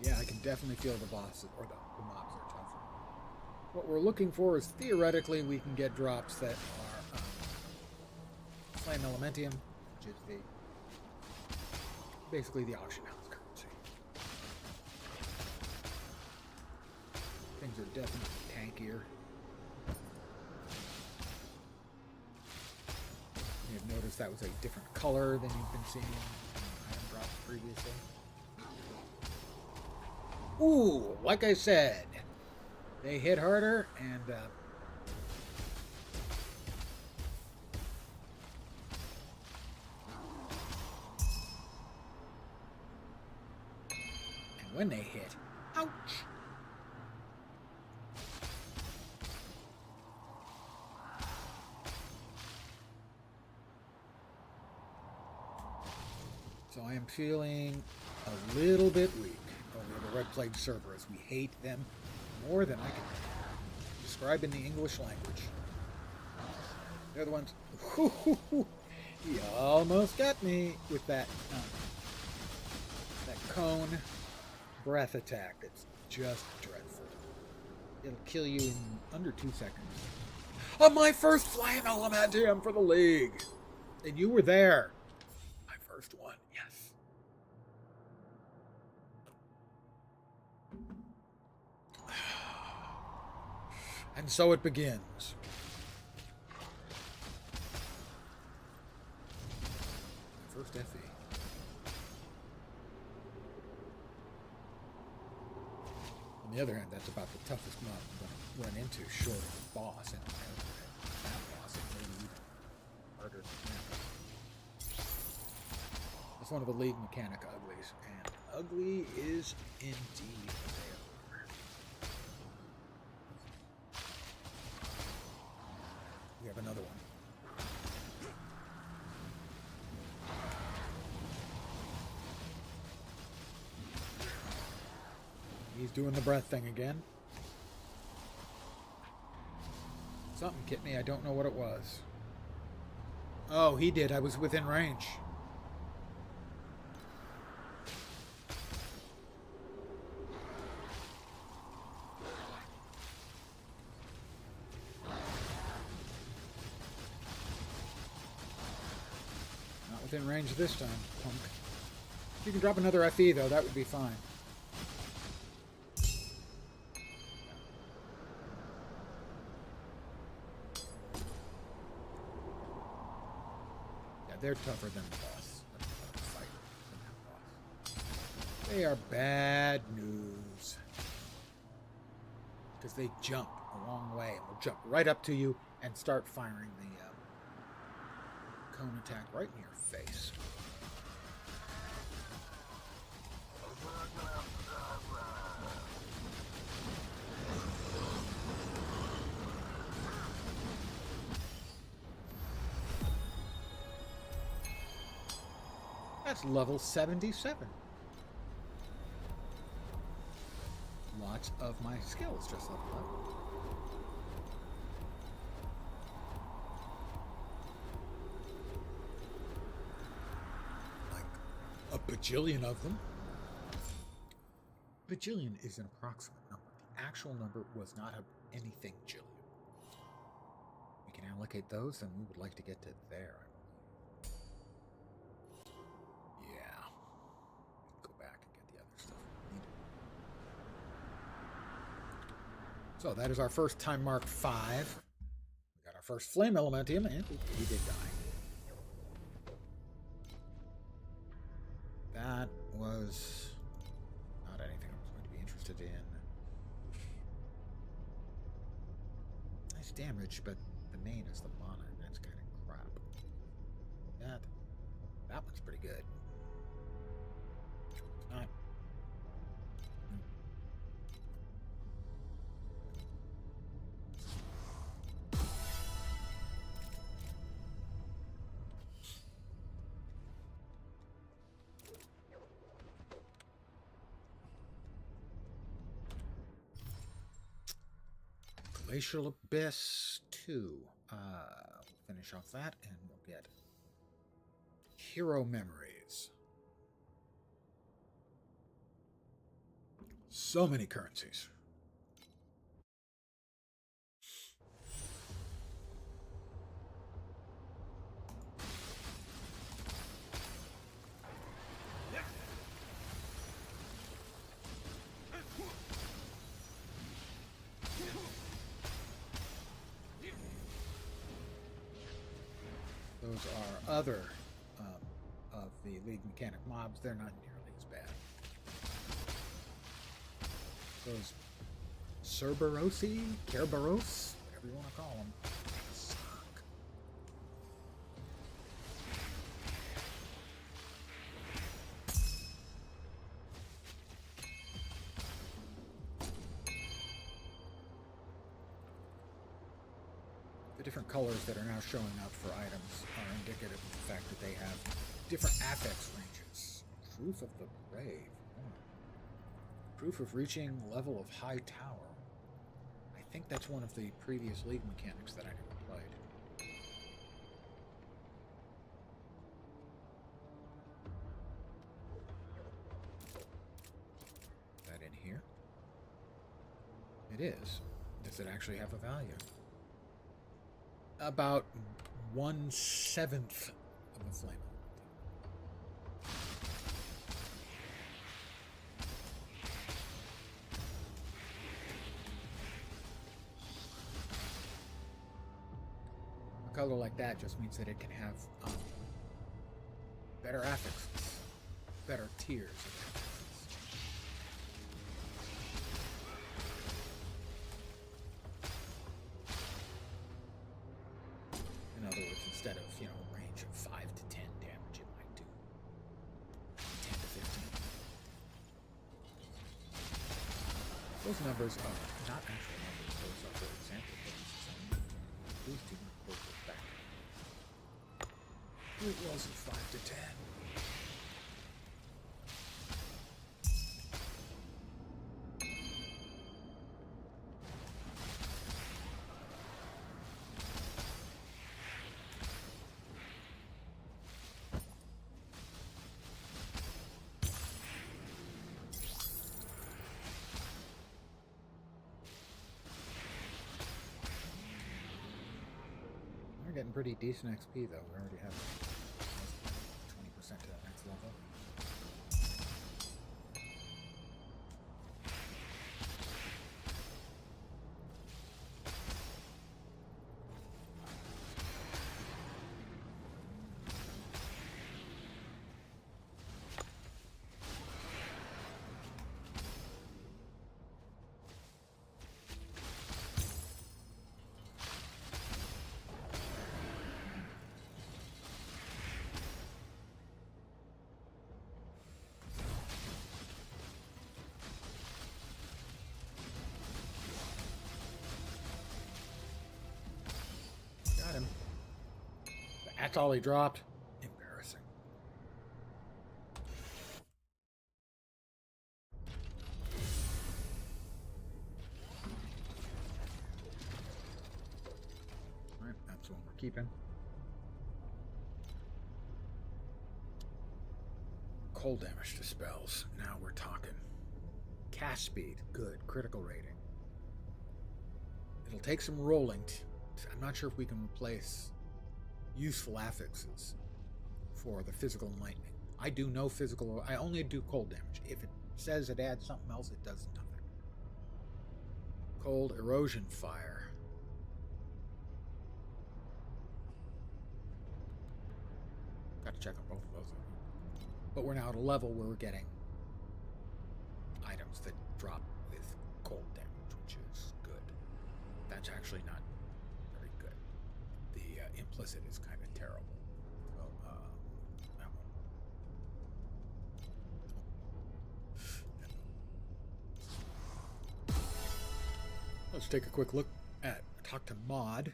Yeah, I can definitely feel the bosses, or the mobs are tougher. What we're looking for is, theoretically, we can get drops that are Flame Elementium, which is basically the auction house currency. Things are definitely tankier. You've noticed that was a different color than you've been seeing in item drops previously. Ooh, like I said, they hit harder, and when they hit, ouch! So I am feeling a little bit weak over the Red Plague Cerberus. We hate them more than I can describe in the English language. They're the ones. He almost got me with that cone breath attack. It's just dreadful. It'll kill you in under 2 seconds. Oh, my first Flame Elementium for the league, and you were there. My first one, yes. And so it begins. First FE. On the other hand, that's about the toughest mob I'm going to run into, short of the boss. And that boss is maybe even harder than that. It's one of the League mechanic uglies, and ugly is indeed what they are. We have another one. He's doing the breath thing again. Something hit me. I don't know what it was. Oh, he did. I was within range. Not within range this time, punk. If you can drop another FE, though, that would be fine. they're tougher than the boss. The fighter than that boss. They are bad news. Because they jump a long way and will jump right up to you and start firing the cone attack right in your face. That's level 77. Lots of my skills just leveled up. Like a bajillion of them. Bajillion is an approximate number. The actual number was not anything jillion. We can allocate those, and we would like to get to there. So that is our first time mark 5. We got our first flame elementium, and he did die. That was not anything I was going to be interested in. Nice damage, but the main is the mana, and that's kind of crap. That one's pretty good. It's not. Glacial Abyss 2. We'll finish off that and we'll get Hero Memories. So many currencies. Those are other of the League Mechanic mobs. They're not nearly as bad. Those Cerberosi, Kerberos, whatever you want to call them, suck. The different colors that are now showing up for items are indicative of the fact that they have different affix ranges. Proof of the Brave. Proof of reaching level of high tower. I think that's one of the previous League mechanics that I never played. Is that in here? It is. Does it actually have a value? About 1/7 of a flame. A color like that just means that it can have better affixes, better tiers of affixes. In other words, instead of, a range of 5 to 10 damage, it might do 10 to 15. Those numbers are not actual numbers, those are for example numbers. Please do not quote this back. It wasn't 5 to 10. We're getting pretty decent XP though. We already have 20% to that next level. That's all he dropped. Embarrassing. Alright, that's the one we're keeping. Cold damage to spells. Now we're talking. Cast speed. Good. Critical rating. It'll take some rolling. I'm not sure if we can replace useful affixes for the physical enlightening. I do no physical. I only do cold damage. If it says it adds something else, it does nothing. Cold erosion fire. Got to check on both of those. But we're now at a level where we're getting items that drop with cold damage, which is good. That's actually not very good. The implicit is kind of terrible. So, that one. Let's take a quick look at talk to Mod.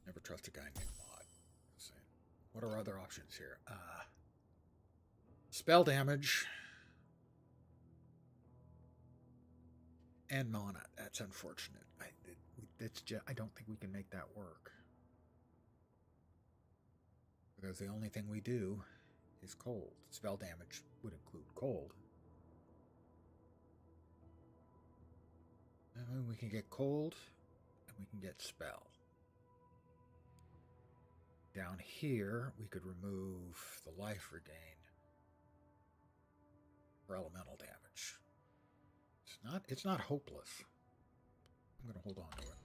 Never trust a guy named Mod. What are other options here? Spell damage and mana. That's unfortunate. I don't think we can make that work. Because the only thing we do is cold. Spell damage would include cold. And we can get cold, and we can get spell. Down here, we could remove the life regain for elemental damage. It's not hopeless. I'm going to hold on to it.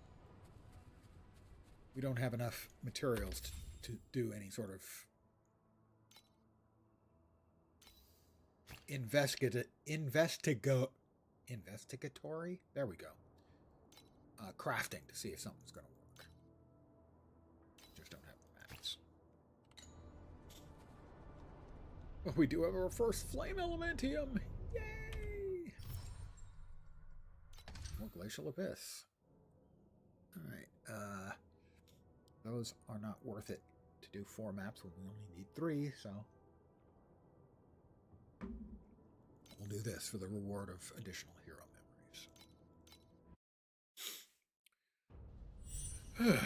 We don't have enough materials to do any sort of investigatory? There we go. Crafting to see if something's going to work. Just don't have the mats. But we do have our first flame elementium. Yay! More glacial abyss. Alright, those are not worth it to do 4 maps when we only need 3, so we'll do this for the reward of additional hero memories.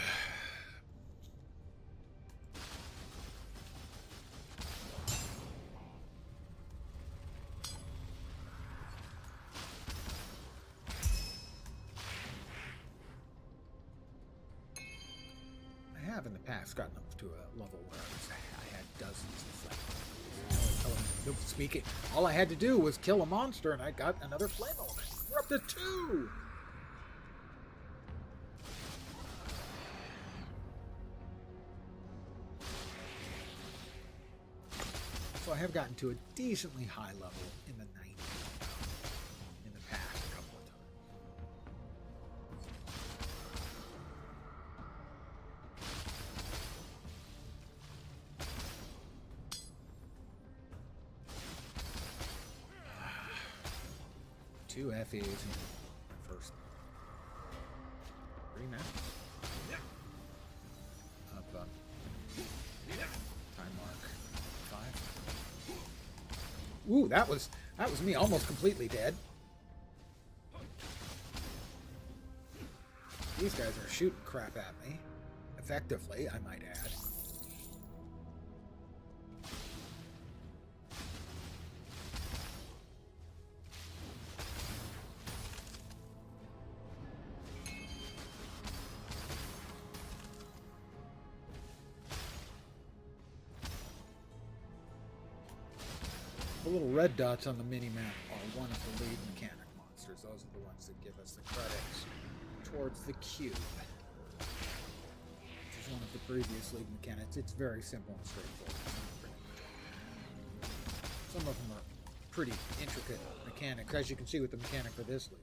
I have in the past gotten up to a level where I had dozens of flame. Speaking, all I had to do was kill a monster and I got another flame element. We're up to 2! So I have gotten to a decently high level in the 90s in the past a couple of times. Two FEs in the first 3 maps. Up, time mark 5. Ooh, that was me almost completely dead. These guys are shooting crap at me. Effectively, I might add. The little red dots on the mini-map are one of the lead mechanic monsters. Those are the ones that give us the credits towards the cube. Which is one of the previous lead mechanics. It's very simple and straightforward. Some of them are pretty intricate mechanics, as you can see with the mechanic for this lead.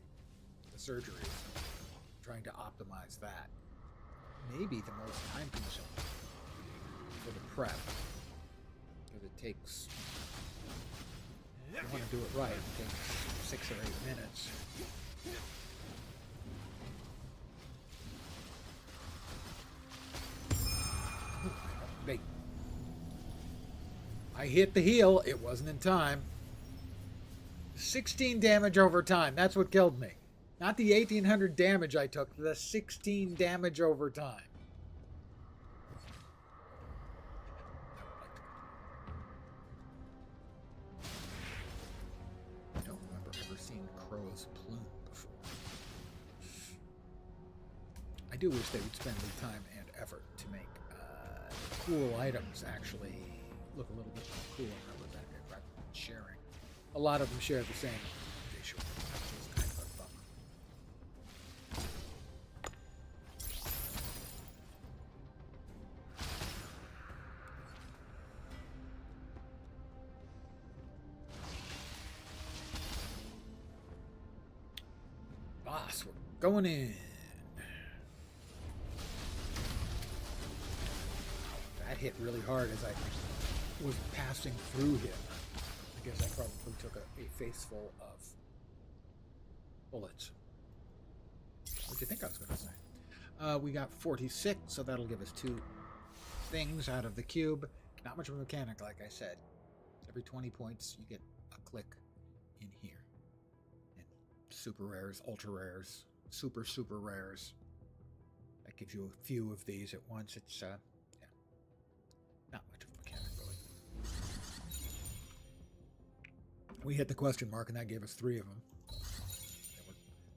The surgery is trying to optimize that. Maybe the most time-consuming for the prep. Because it takes... If you want to do it right, it takes 6 or 8 minutes. I hit the heal. It wasn't in time. 16 damage over time. That's what killed me. Not the 1800 damage I took, the 16 damage over time. I don't remember ever seeing Crow's plume before. I do wish they would spend the time and effort to make cool items actually look a little bit more cool and representative rather than sharing. A lot of them share the same visual, which is kind of a bummer. Boss, we're going in. That hit really hard as I was passing through him. I guess I probably took a face full of bullets. What do you think I was going to say? We got 46, so that'll give us 2 things out of the cube. Not much of a mechanic, like I said. Every 20 points, you get a click in here. And super rares, ultra rares, super rares. That gives you a few of these at once. It's, yeah, not much of a mechanic, really. We hit the question mark, and that gave us 3 of them.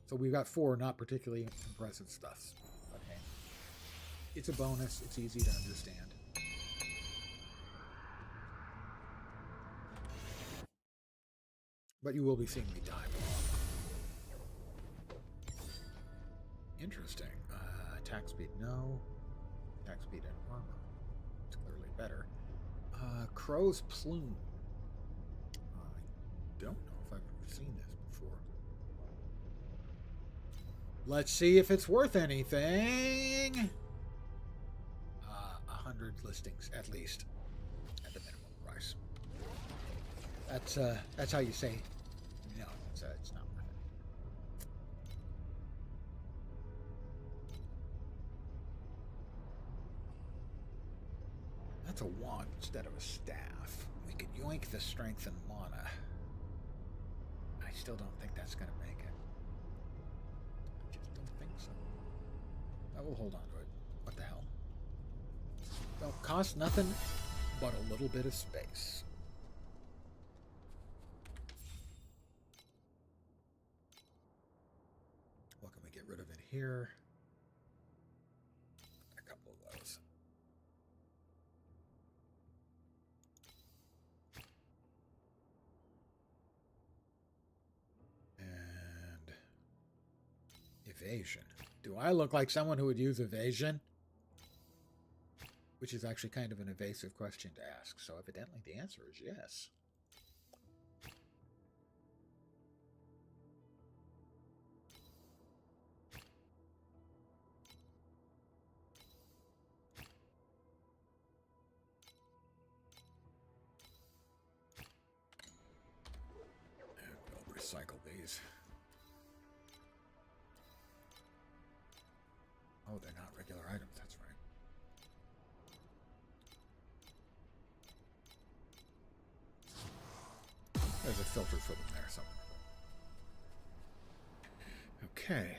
So we've got 4 not particularly impressive stuffs. Okay. It's a bonus. It's easy to understand. But you will be seeing me die more. Interesting. Attack speed, no. Attack speed and armor. It's clearly better. Crow's plume. I don't know if I've ever seen this before. Let's see if it's worth anything. 100 listings at least, at the minimum price. That's how you say no. It's not worth it. That's a wand instead of a staff. We could yoink the strength and mana. I still don't think that's gonna make it. I just don't think so. I will hold on to it. What the hell? Don't cost nothing but a little bit of space. What can we get rid of in here? A couple of those. And evasion. Do I look like someone who would use evasion? Which is actually kind of an evasive question to ask, so evidently the answer is yes. And we'll recycle these. Oh, they're not regular items, that's right. There's a filter for them there somewhere. Okay.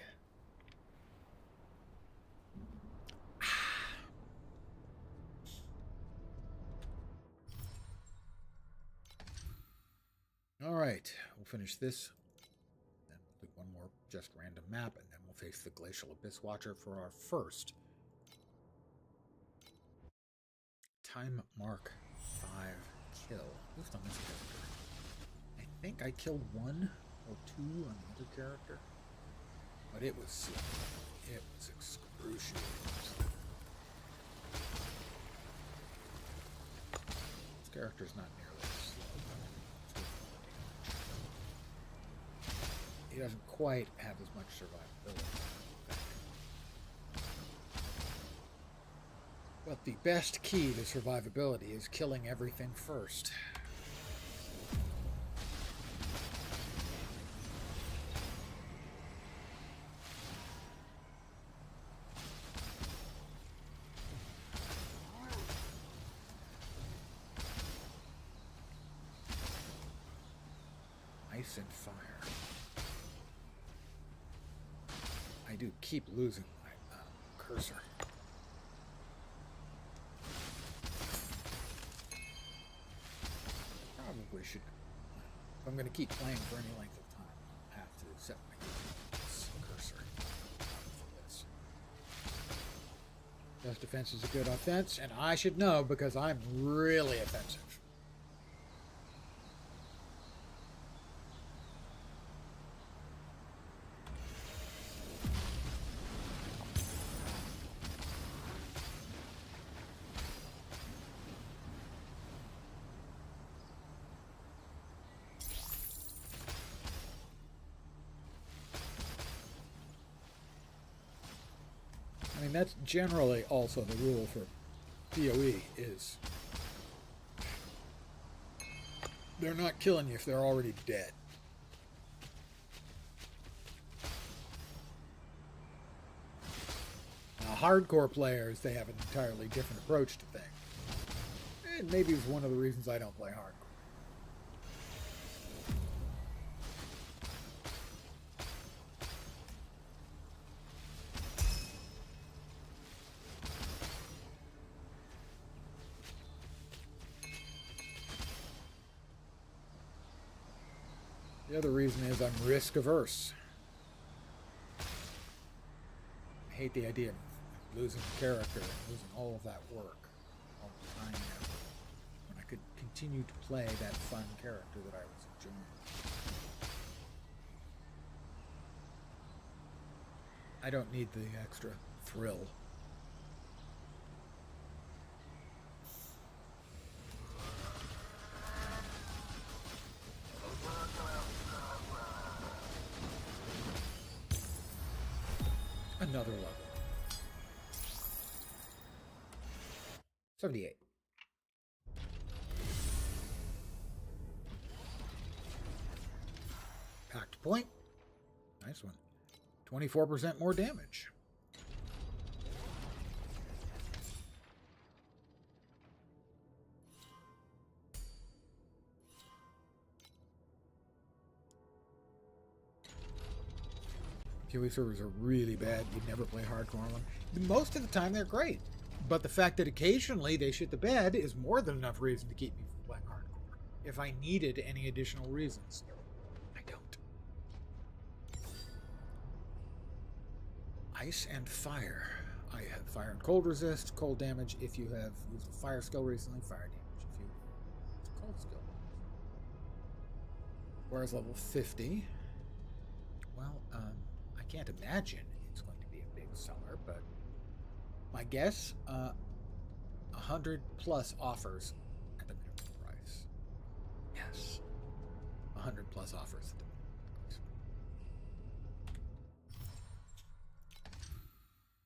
All right, we'll finish this. Then we'll do one more just random map, and then we'll face the Glacial Abyss Watcher for our first time mark 5 kill. At least on this character. I think I killed 1 or 2 on the other character, but it was excruciating. This character's not nearly as slow. He doesn't quite have as much survivability. But the best key to survivability is killing everything first. Ice and fire. I do keep losing my cursor. Probably should. If I'm going to keep playing for any length of time, I'll have to set my cursor for this. Best defense is a good offense, and I should know because I'm really offensive. I mean, that's generally also the rule for PoE is they're not killing you if they're already dead. Now, hardcore players, they have an entirely different approach to things. And maybe it's one of the reasons I don't play hardcore. The other reason is I'm risk averse. I hate the idea of losing a character and losing all of that work all the time now, when I could continue to play that fun character that I was enjoying. I don't need the extra thrill. Another level. 78. Packed point. Nice one. 24% more damage. PoE servers are really bad. You'd never play hardcore on them. Most of the time, they're great. But the fact that occasionally they shit the bed is more than enough reason to keep me from playing hardcore. If I needed any additional reasons, I don't. Ice and fire. I have fire and cold resist, cold damage if you have used a fire skill recently, fire damage if you use a cold skill. Whereas level 50, well, I can't imagine it's going to be a big seller, but my guess, 100 plus offers at the minimum price. Yes, 100 plus offers at the minimum price.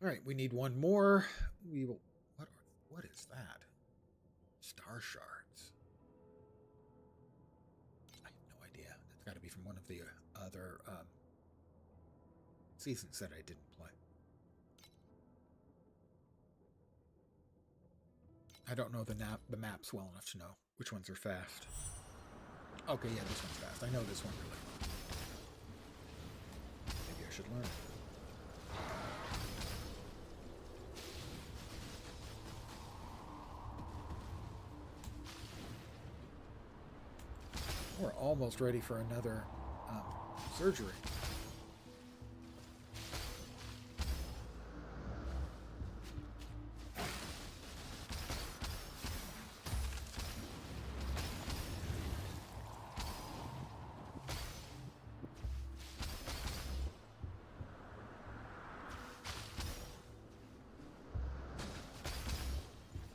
All right, we need one more. We will. What is that? Star shards. I have no idea. That's got to be from one of the other seasons that I didn't play. I don't know the maps well enough to know which ones are fast. Okay, yeah, this one's fast. I know this one really well. Maybe I should learn. We're almost ready for another surgery.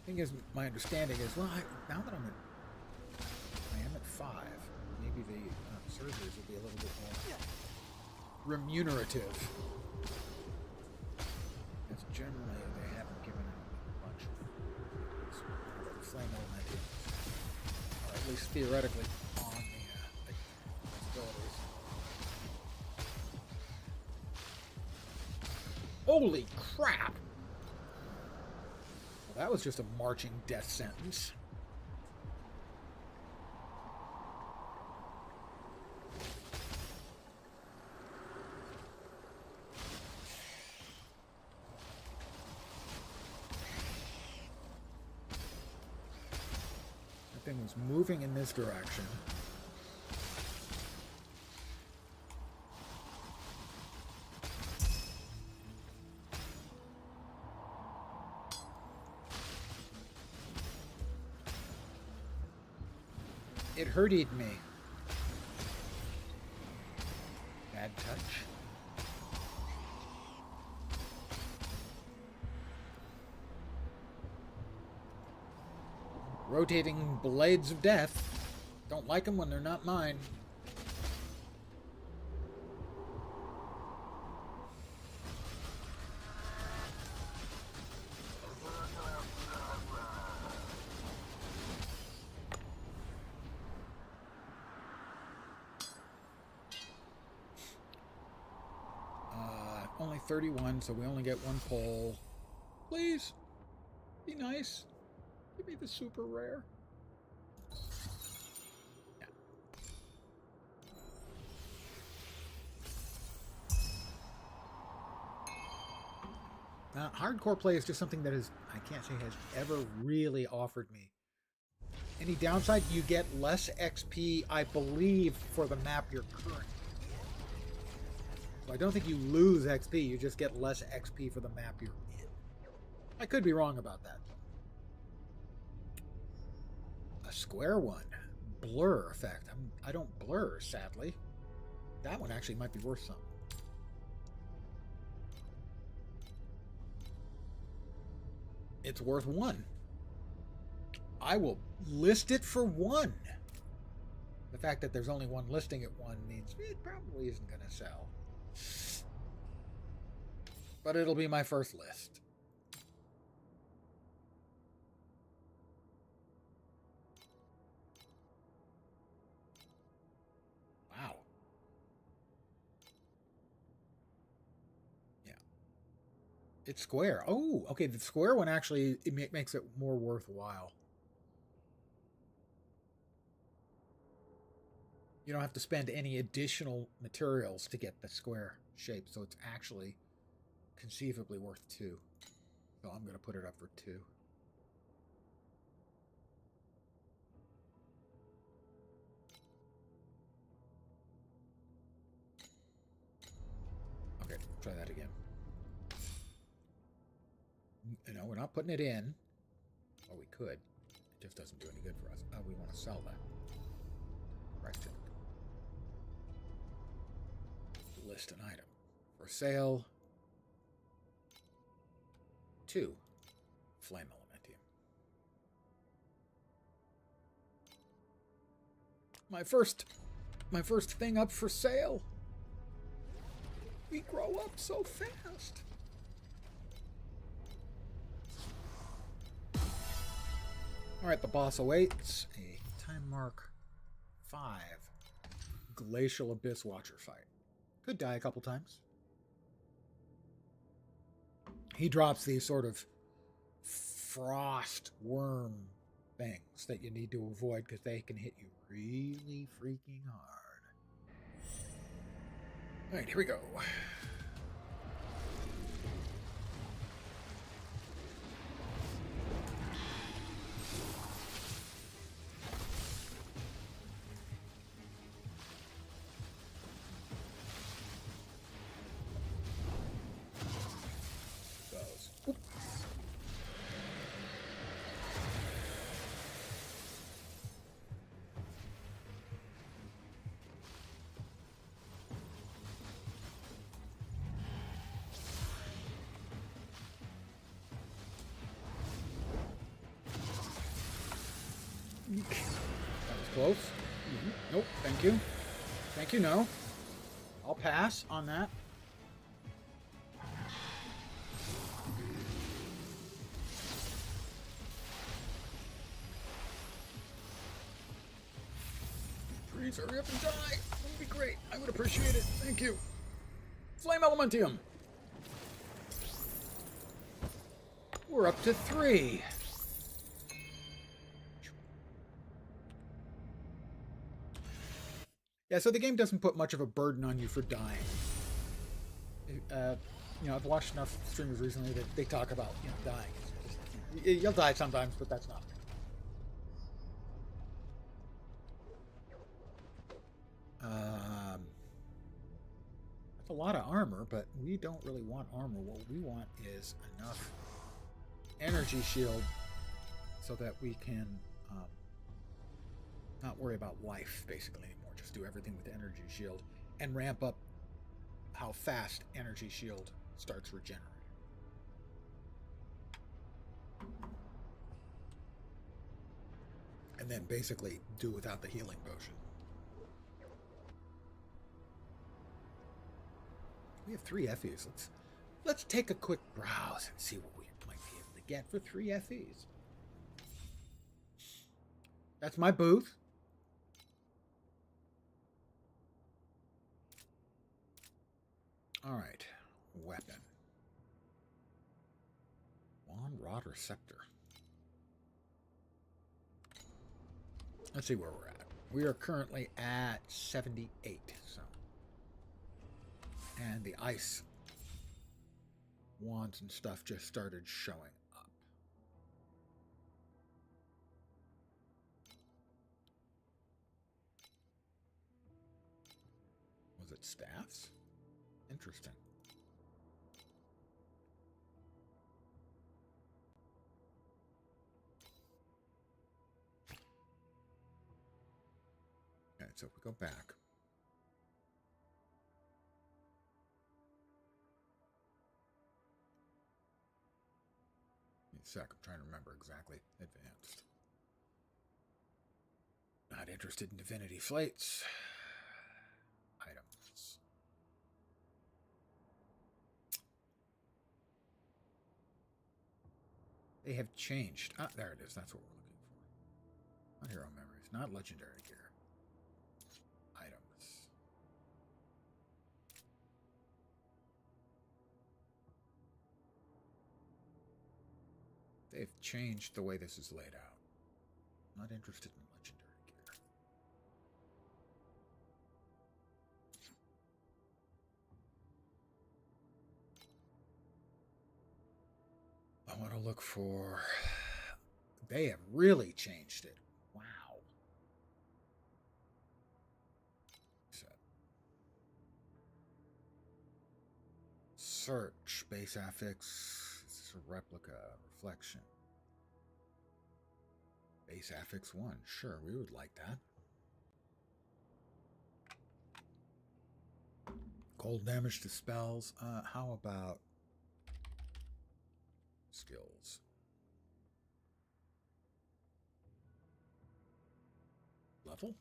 Thing is, my understanding is, well, now that I am at 5, maybe the surgeries will be a little bit more remunerative. Because generally, they haven't given a bunch of flame element, or at least theoretically, on the possibilities. Holy crap! That was just a marching death sentence. Thing was moving in this direction. It hurted me. Bad touch. Rotating blades of death. Don't like them when they're not mine. Only 31, so we only get one pull. Please, be nice. Give me the super rare. Yeah. Hardcore play is just something that is, I can't say has ever really offered me. Any downside, you get less XP, I believe, for the map you're currently in. So I don't think you lose XP, you just get less XP for the map you're in. I could be wrong about that. A square one. Blur effect. I don't blur, sadly. That one actually might be worth something. It's worth 1. I will list it for 1. The fact that there's only one listing at 1 means it probably isn't going to sell. But it'll be my first list. Wow. Yeah. It's square. Oh, okay. The square one actually makes it more worthwhile. You don't have to spend any additional materials to get the square shape, so it's actually conceivably worth 2. So I'm going to put it up for 2. Okay, try that again. No, we're not putting it in. Well, we could. It just doesn't do any good for us. We want to sell that. Price check. List an item. For sale. 2. Flame Elementium. My first thing up for sale. We grow up so fast. Alright, the boss awaits. A time mark 5. Glacial Abyss Watcher fight. Could die a couple times. He drops these sort of frost worm things that you need to avoid because they can hit you really freaking hard. Alright, here we go. That was close. Nope, thank you. Thank you, no. I'll pass on that. Please hurry up and die. That would be great. I would appreciate it. Thank you. Flame Elementium. We're up to 3. Yeah, so the game doesn't put much of a burden on you for dying. You know, I've watched enough streamers recently that they talk about, you know, dying. It's just, you'll die sometimes, but that's not. a lot of armor, but we don't really want armor. What we want is enough energy shield so that we can not worry about life basically anymore. Just do everything with energy shield and ramp up how fast energy shield starts regenerating. And then basically do without the healing potion. We have 3 FEs. Let's take a quick browse and see what we might be able to get for 3 FEs. That's my booth. All right, weapon. Wand, rod, or scepter? Let's see where we're at. We are currently at 78. So, and the ice wands and stuff just started showing up. Was it staffs? Interesting. Okay, so if we go back. In a sec, I'm trying to remember exactly. Advanced. Not interested in divinity slates. Items. They have changed. Ah, there it is. That's what we're looking for. Not hero memories. Not legendary gear. Items. They've changed the way this is laid out. Not interested in legendary gear. I want to look for... They have really changed it. Wow. Search. Base affix. This is a replica. Reflection. Base affix 1. Sure, we would like that. Cold damage to spells. How about skills? Level?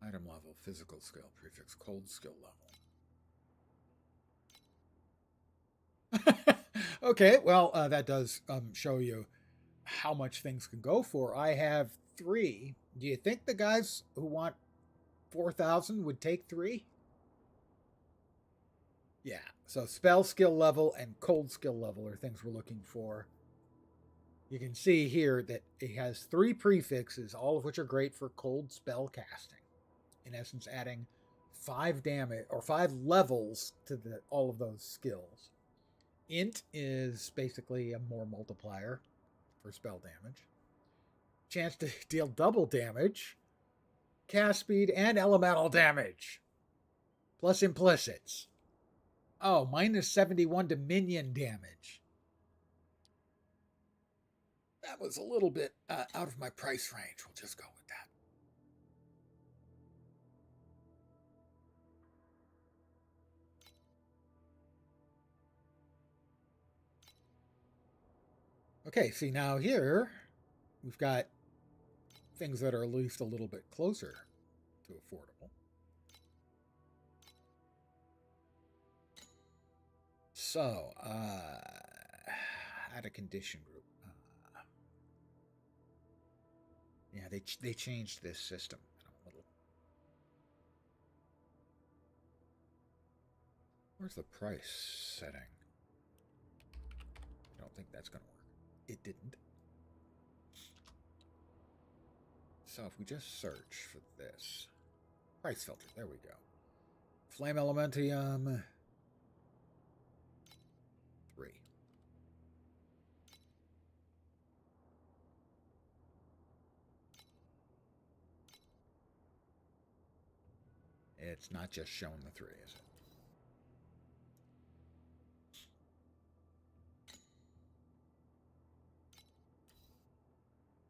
Item level, physical skill, prefix, cold skill level. Okay, well, that does show you how much things can go for. I have 3. Do you think the guys who want 4,000 would take 3? Yeah, so spell skill level and cold skill level are things we're looking for. You can see here that it has 3 prefixes, all of which are great for cold spell casting. In essence, adding 5 damage or 5 levels to all of those skills. Int is basically a more multiplier for spell damage. Chance to deal double damage, cast speed, and elemental damage. Plus implicits. Oh, minus 71 to minion damage. That was a little bit out of my price range. We'll just go with that. Okay, see now here, we've got things that are at least a little bit closer to affordable. So, add a condition group. Yeah, they changed this system a little. Where's the price setting? I don't think that's going to work. It didn't. So if we just search for this. Price filter, there we go. Flame Elementium 3. It's not just showing the 3, is it?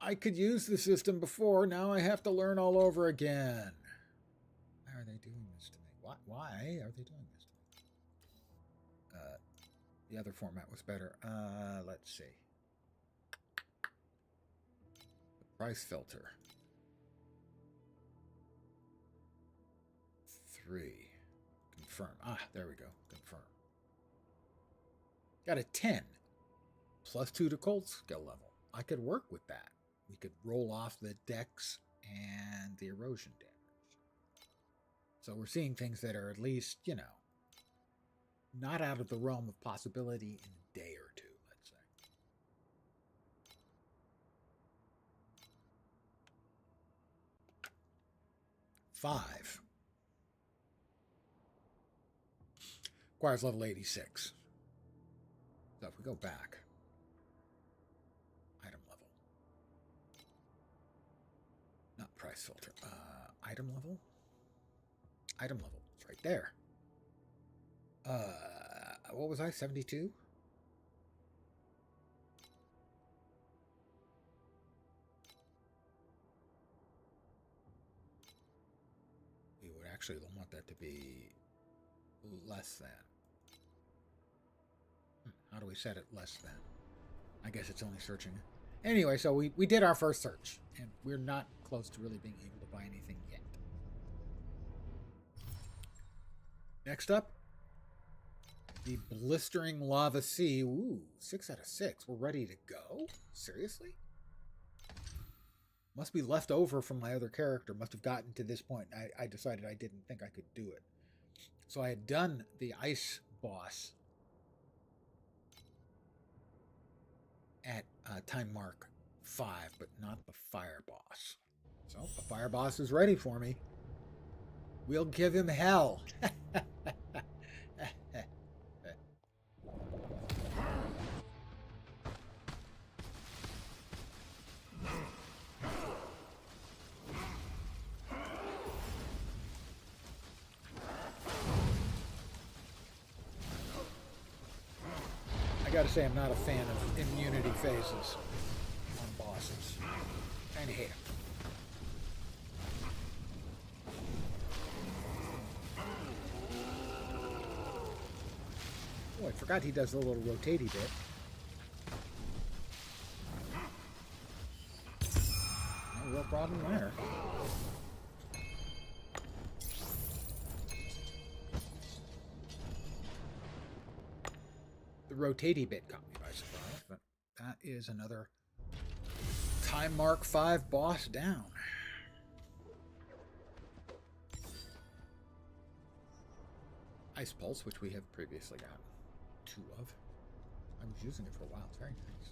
I could use the system before. Now I have to learn all over again. Why are they doing this to me? Why are they doing this to me? The other format was better. Let's see. The price filter. 3. Confirm. There we go. Confirm. Got a 10. +2 to cold skill level. I could work with that. We could roll off the dex and the erosion damage. So we're seeing things that are at least, not out of the realm of possibility in a day or two, let's say. Five. Requires level 86. So if we go back, item level. Not price filter. Item level? Item level. It's right there. What was I? 72? We would actually want that to be less than. How do we set it less than? I guess it's only searching. Anyway, so we did our first search, and we're not close to really being able to buy anything yet. Next up, the Blistering Lava Sea. Ooh, 6 out of 6. We're ready to go? Seriously? Must be left over from my other character. Must have gotten to this point. I decided I didn't think I could do it. So I had done the ice boss at time mark 5, but not the fire boss. So the fire boss is ready for me. We'll give him hell. I gotta say, I'm not a fan of immunity phases on bosses. Kinda hate them. Oh, I forgot he does the little rotatey bit. No real problem there. The rotatey bit caught me by surprise, but that is another time mark 5 boss down. Ice Pulse, which we have previously got 2 of. I was using it for a while. It's very nice.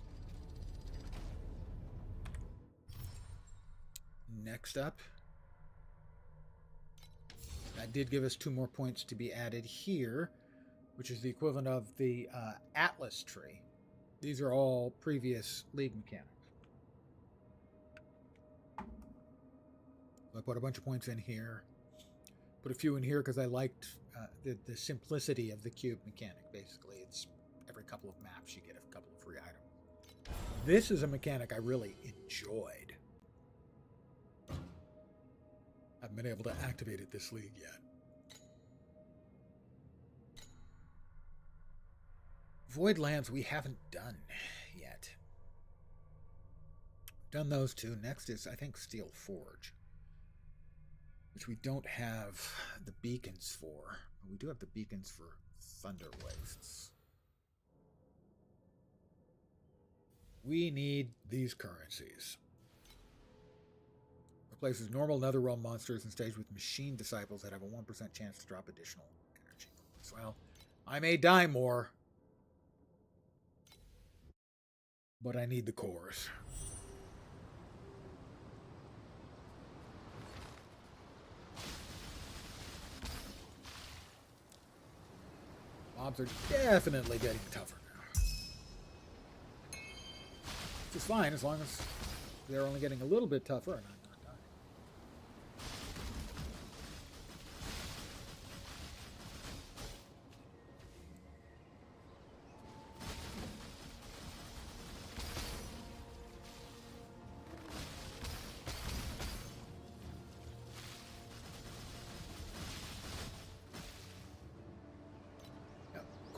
Next up, that did give us 2 more points to be added here, which is the equivalent of the Atlas tree. These are all previous League mechanics. So I put a bunch of points in here. Put a few in here because I liked the simplicity of the cube mechanic. Basically, it's every couple of maps you get a couple of free items. This is a mechanic I really enjoyed. I haven't been able to activate it this league yet. Voidlands we haven't done yet. Done those 2. Next is, I think, Steel Forge, which we don't have the beacons for. But we do have the beacons for Thunder Wastes. We need these currencies. Replaces normal Netherrealm monsters and stays with machine disciples that have a 1% chance to drop additional energy points. Well, I may die more, but I need the cores. Mobs are definitely getting tougher now. Which is fine as long as they're only getting a little bit tougher and I'm not dying.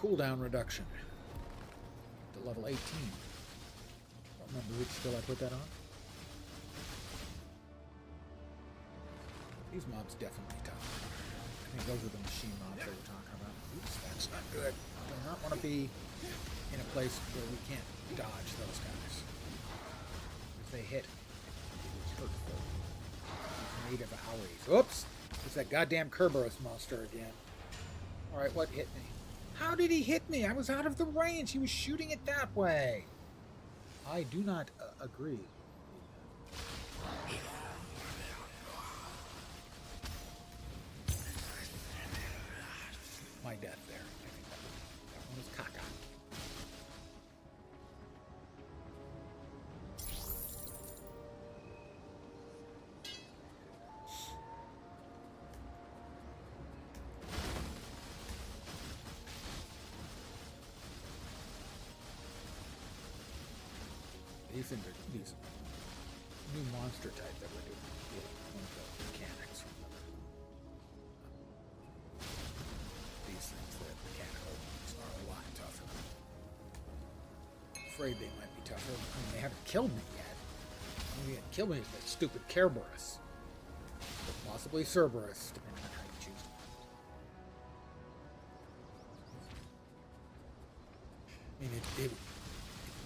cooldown reduction to level 18. Don't remember which skill I put that on. These mobs definitely tough. I think those are the machine mobs they were talking about. Oops, that's not good. I do not want to be in a place where we can't dodge those guys. If they hit, it's hurtful. Native owlies. Oops! It's that goddamn Kerberos monster again. Alright, what hit me? How did he hit me? I was out of the range. He was shooting it that way. I do not agree. My death there. I think that one was caca. These new monster type that we're doing. One of the mechanics from these things, the mechanical ones, are a lot tougher. I'm afraid they might be tougher. I mean, they haven't killed me yet. Maybe they killed me with that stupid Kerberos. Or possibly Cerberus, depending on how you choose to. I mean,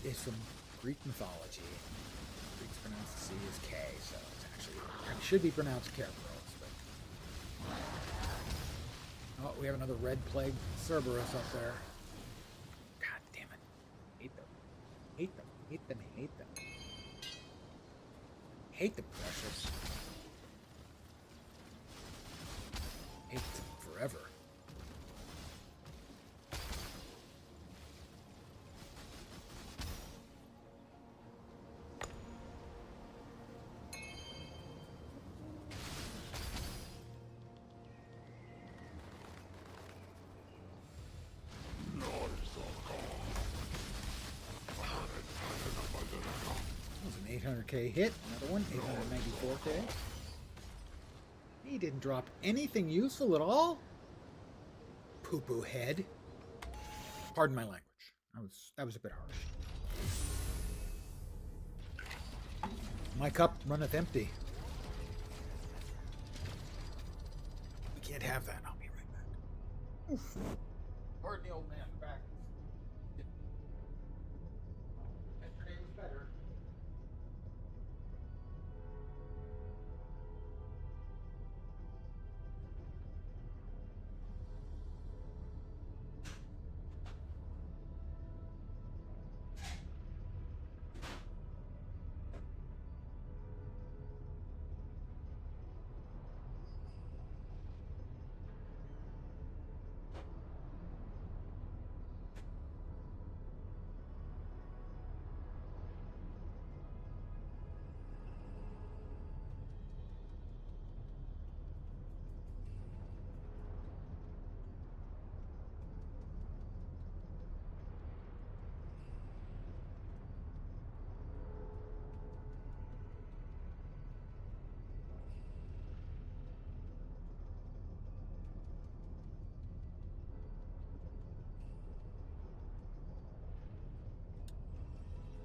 it's from Greek mythology. Greeks pronounce the C as K, so it's actually it should be pronounced Kerberos. But oh, we have another red plague Cerberus up there. God damn it! Hate them! Hate them! Hate them! Hate them! Hate them, precious. Hate them forever. That was an 800k hit. Another one, 894k. He didn't drop anything useful at all. Poo-poo head. Pardon my language. That was a bit harsh. My cup runneth empty. We can't have that. I'll be right back. Oof. Pardon the old man back. Yesterday was better.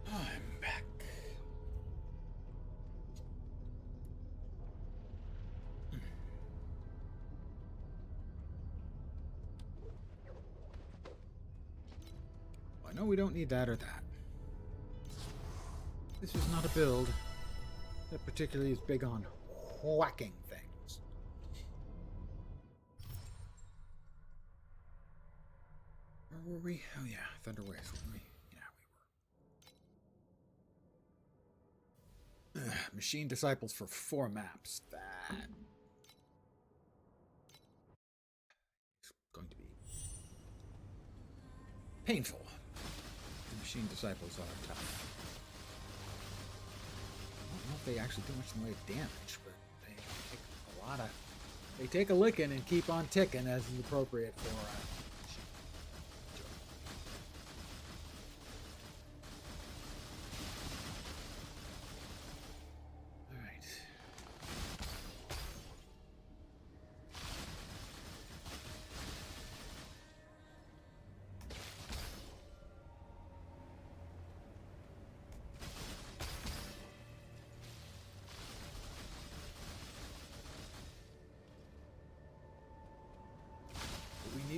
I'm back. I know we don't need that or that. This is not a build that particularly is big on whacking things. Where were we? Oh yeah, Thunderways, weren't we? Machine disciples for 4 maps. That is going to be painful. The machine disciples are tough. I don't know if they actually do much in the way of damage, but they take a lot of. They take a licking and keep on ticking as is appropriate for.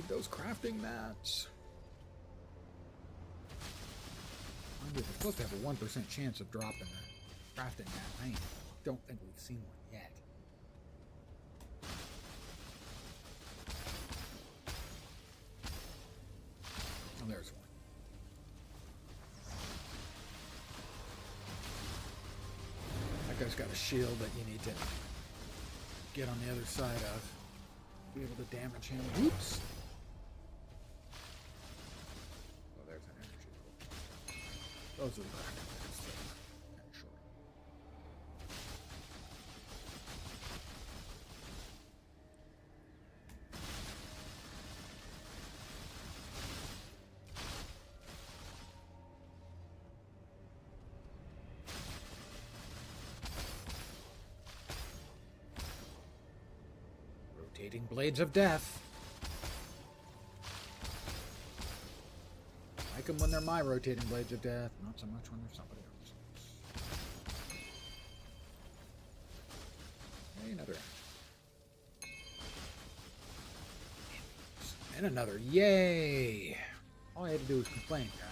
those crafting mats. They're supposed to have a 1% chance of dropping a crafting mat. I don't think we've seen one yet. Oh, there's one. That guy's got a shield that you need to get on the other side of. Be able to damage him. Oops! Oh, there's an energy pool. Those are the back. Kind of short. Rotating blades of death. I like them when they're my rotating blades of death, not so much when they're somebody else's. Hey, another. And another. Yay! All I had to do was complain, guys.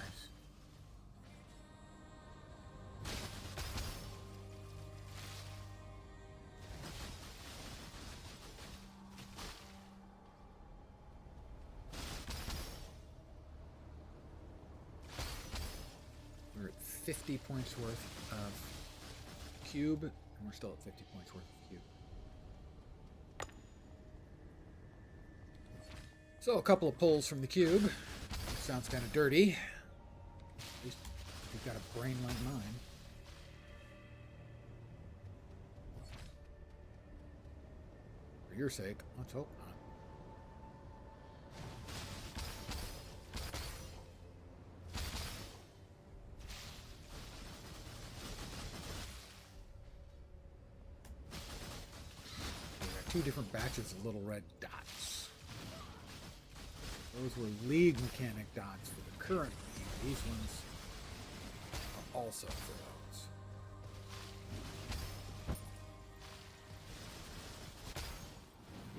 We're at 50 points worth of cube, and we're still at 50 points worth of cube. So a couple of pulls from the cube. Sounds kind of dirty. At least if you've got a brain like mine. For your sake, let's hope not. Two different batches of little red dots. Those were League mechanic dots for the current league. These ones are also for those.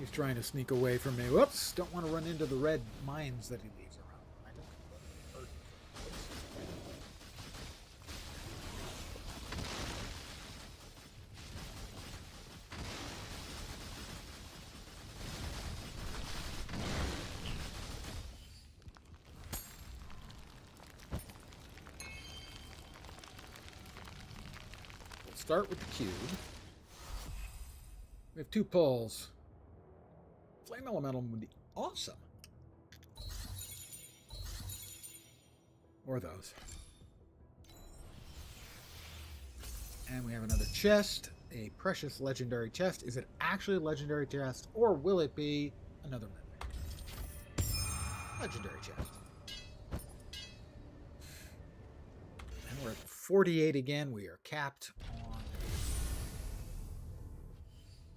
He's trying to sneak away from me. Whoops! Don't want to run into the red mines that he leaves around. I don't hurt. Start with the cube. We have two pulls. Flame Elemental would be awesome. Or those. And we have another chest. A precious legendary chest. Is it actually a legendary chest? Or will it be another mythic? Legendary chest. And we're at 48 again. We are capped on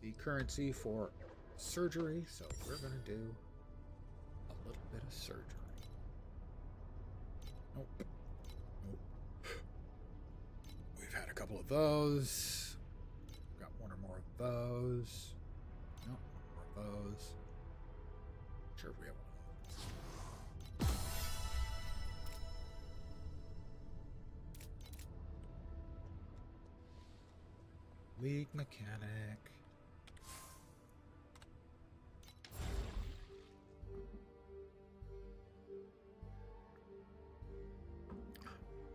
the currency for surgery, so we're going to do a little bit of surgery. Nope. Nope. We've had a couple of those. Got one or more of those. Nope, one more of those. Sure, we have one. League mechanic.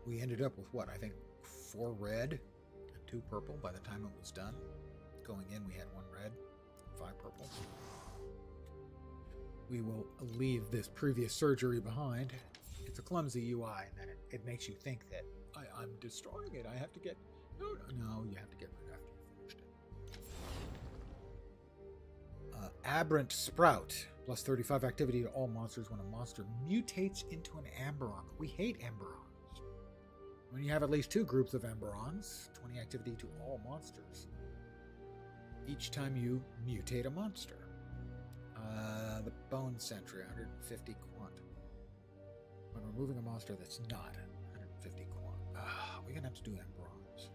We ended up with what? I think 4 red and 2 purple by the time it was done. Going in, we had 1 red, 5 purple. We will leave this previous surgery behind. It's a clumsy UI, and then it makes you think that I'm destroying it. I have to get... No, you have to get rid after you finished it. Aberrant Sprout. Plus 35 activity to all monsters when a monster mutates into an Amberon. We hate Amberons. When you have at least 2 groups of Amberons, 20 activity to all monsters. Each time you mutate a monster. The Bone Sentry, 150 quant. When removing a monster that's not 150 quant. We're going to have to do Amberons.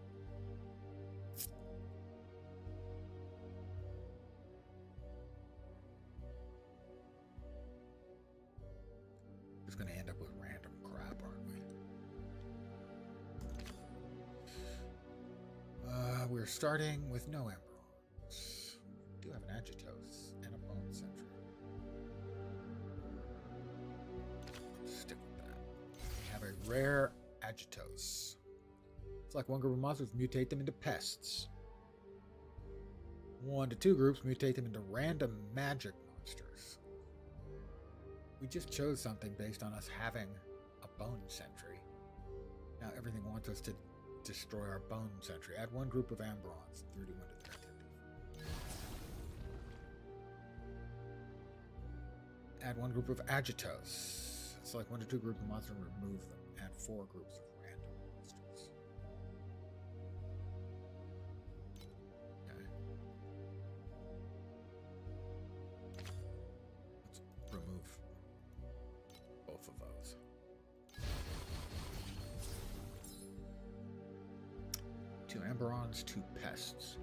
we're starting with no Emeralds. We do have an Agitos and a Bone Sentry. Stick with that. We have a rare Agitos. Select one group of monsters, mutate them into pests. 1 to 2 groups, mutate them into random magic monsters. We just chose something based on us having a Bone Sentry. Now everything wants us to destroy our Bone Sentry. Add one group of Ambrons, 31 to their activity. Add one group of Agitos. Select 1 to 2 groups of monsters and remove them. Add 4 groups of random monsters. Okay. Let's remove both of those. Two Amberons, 2 pests.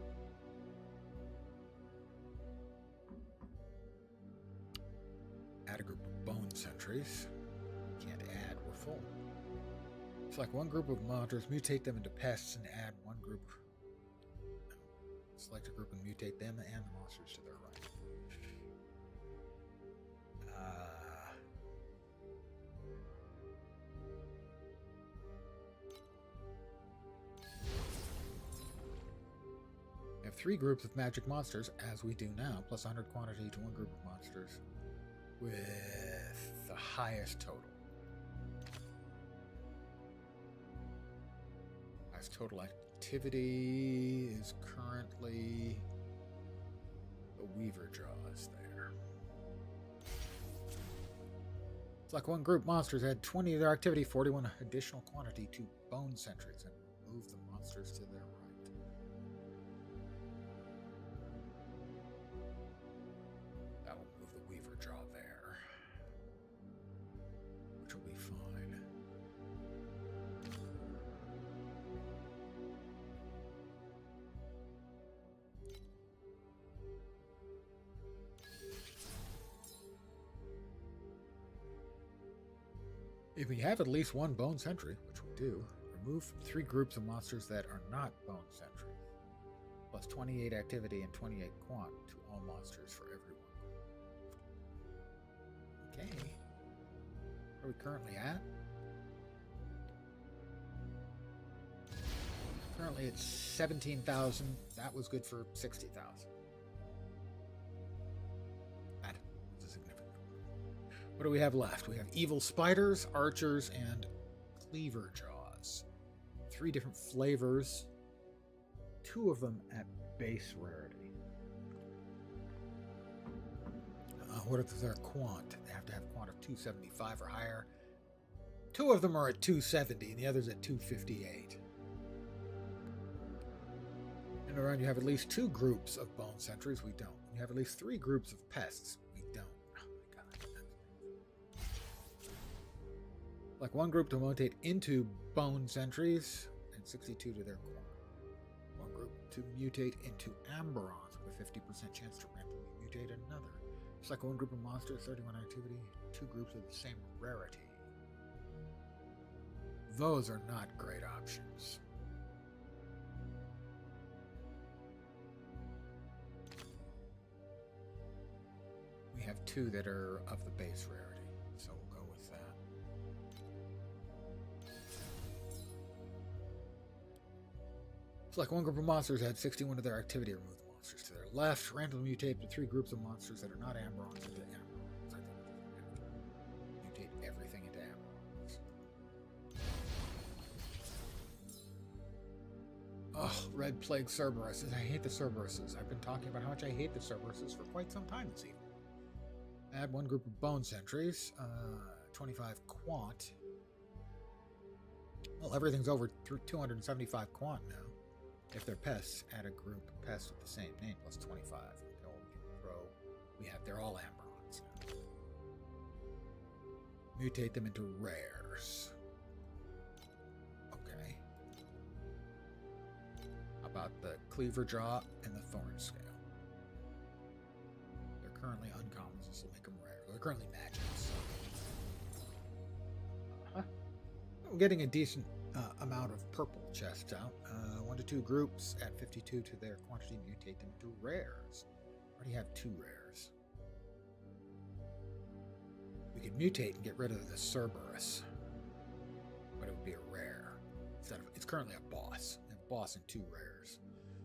Add a group of Bone Sentries. Can't add, we're full. Select one group of monsters, mutate them into pests, and add one group. Select a group and mutate them and the monsters to their right. We have 3 groups of magic monsters, as we do now, plus 100 quantity to one group of monsters with the highest total. Highest total activity is currently the Weaver Jaws there. Select one group monsters, add 20 of their activity, 41 additional quantity to Bone Sentries, and move the monsters to their right. That'll move the Weaver Jaw there, which will be fine. If we have at least one Bone Sentry, which we do, remove 3 groups of monsters that are not Bone Sentry, plus 28 activity and 28 quant to all monsters for everyone. Okay. Where are we currently at? Currently it's 17,000. That was good for 60,000. That was a significant. What do we have left? We have Evil Spiders, Archers, and Cleaver Jaws. 3 different flavors. 2 of them at base rarity. What if they're quant? They have to have quant of 275 or higher. 2 of them are at 270 and the others at 258. And around you have at least 2 groups of Bone Sentries. We don't. You have at least 3 groups of pests. We don't. Oh my god. Like one group to mutate into Bone Sentries and 62 to their quant. One group to mutate into Amberons with a 50% chance to randomly mutate another. It's like one group of monsters, 31 activity, 2 groups of the same rarity. Those are not great options. We have 2 that are of the base rarity, so we'll go with that. Select one group of monsters, add 61 to their activity, remove the monsters to their left. Randomly mutate to 3 groups of monsters that are not Amberons into Amberons. I think we have to mutate everything into Amberons. Oh, Red Plague Cerberuses. I hate the Cerberuses. I've been talking about how much I hate the Cerberuses for quite some time this evening. Add one group of Bone Sentries. 25 quant. Well, everything's over 275 quant now. If they're pests, add a group of pests with the same name, plus 25. They're all Amberons now. Mutate them into rares. Okay. How about the Cleaver Jaw and the Thorn Scale? They're currently uncommons, this will make them rare. They're currently magics. I'm getting a decent amount of purple chests out. 1 to 2 groups at 52 to their quantity, mutate them to rares. Already have 2 rares. We could mutate and get rid of the Cerberus, but it would be a rare. It's currently a boss. A boss and 2 rares.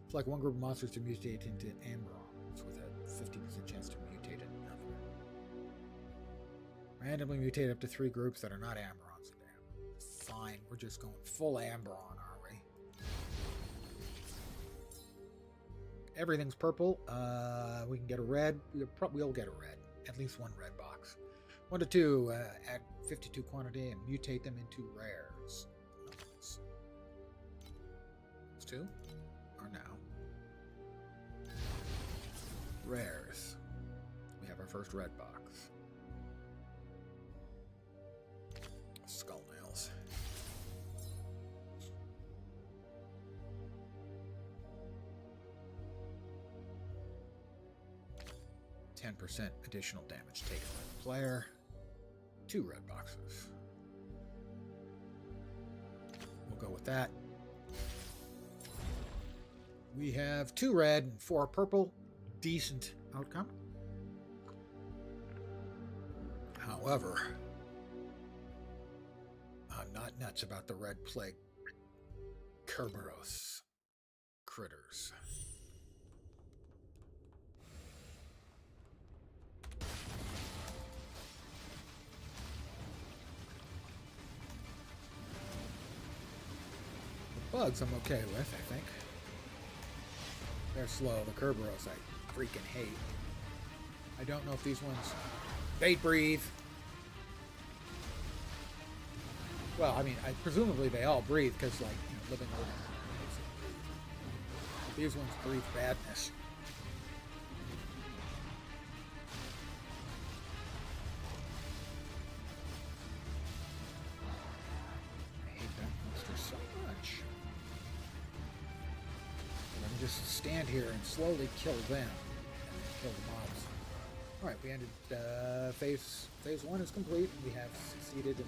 It's like 1 group of monsters to mutate into Ambrons with a 50% chance to mutate into another. Randomly mutate up to 3 groups that are not Ambrons. Fine, we're just going full Ambron, are we? Everything's purple. We can get a red. We'll get a red. At least 1 red box. 1 to 2 at 52 quantity and mutate them into rares. It's 2 or now. Rares. We have our first red box. Skull nails. %, additional damage taken by the player. 2 red boxes. We'll go with that. We have 2 red and 4 purple. Decent outcome. However, I'm not nuts about the red plague Kerberos critters. Bugs I'm okay with, I think. They're slow. The Kerberos I freaking hate. I don't know if these ones... They breathe. Well, I mean, presumably they all breathe because, like, you know, living organisms. These ones breathe badness. I hate that monster so much. Let me just stand here and slowly kill them and then kill the mobs. Alright, we ended phase 1 is complete. We have succeeded in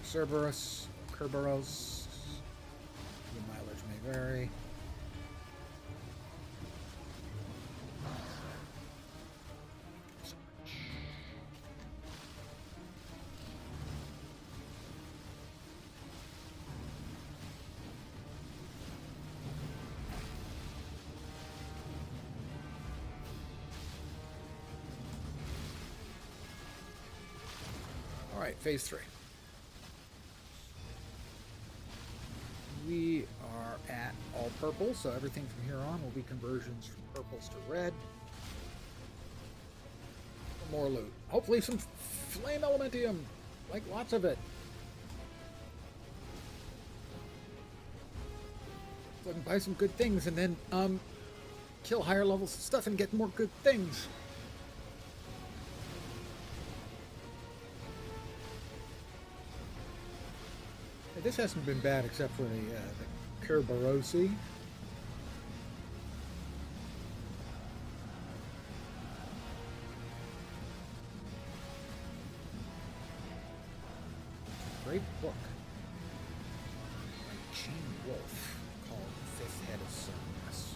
Cerberus, Kerberos. The mileage may vary. All right, phase 3. We are at all purple, so everything from here on will be conversions from purples to red. More loot. Hopefully some flame elementium, like lots of it. So I can buy some good things and then kill higher levels of stuff and get more good things. This hasn't been bad except for the Kerberosi. Great book by Gene Wolfe called The Fifth Head of Cerberus.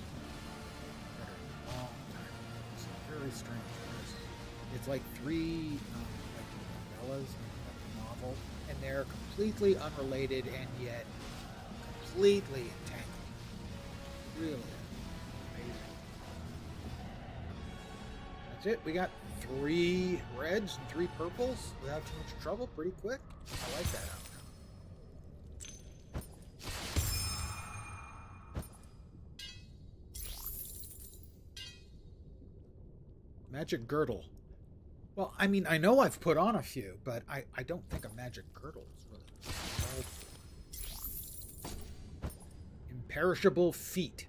Read it a long time ago. It's a very strange person. It's like 3 like novellas in a novel. And they're completely unrelated and yet completely entangled. Really amazing. That's it. We got 3 reds and 3 purples without too much trouble pretty quick. I like that outcome. Magic girdle. Well, I mean, I know I've put on a few, but I don't think a magic girdle is really helpful. Imperishable feet.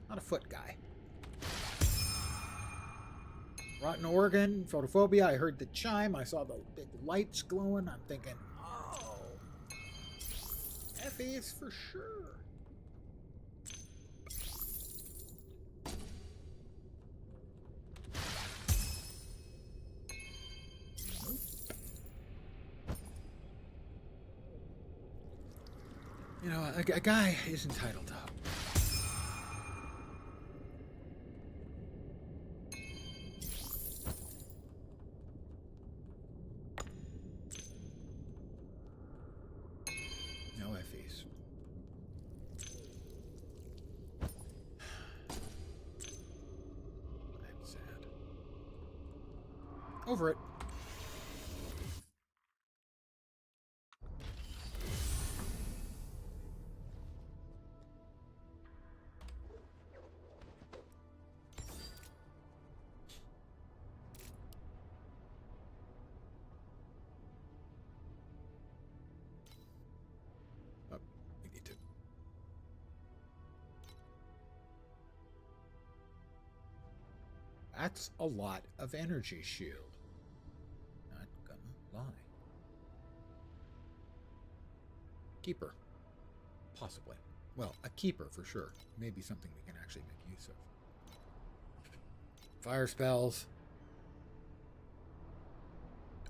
Not a foot guy. Rotten organ, photophobia. I heard the chime. I saw the big lights glowing. I'm thinking, oh, Effie is for sure. You know, a guy is entitled to hope. No FEs. I'm sad. Over it. Oh, we need to. That's a lot of energy shield. Not gonna lie. Keeper. Possibly. Well, a keeper for sure. Maybe something we can actually make use of. Fire spells.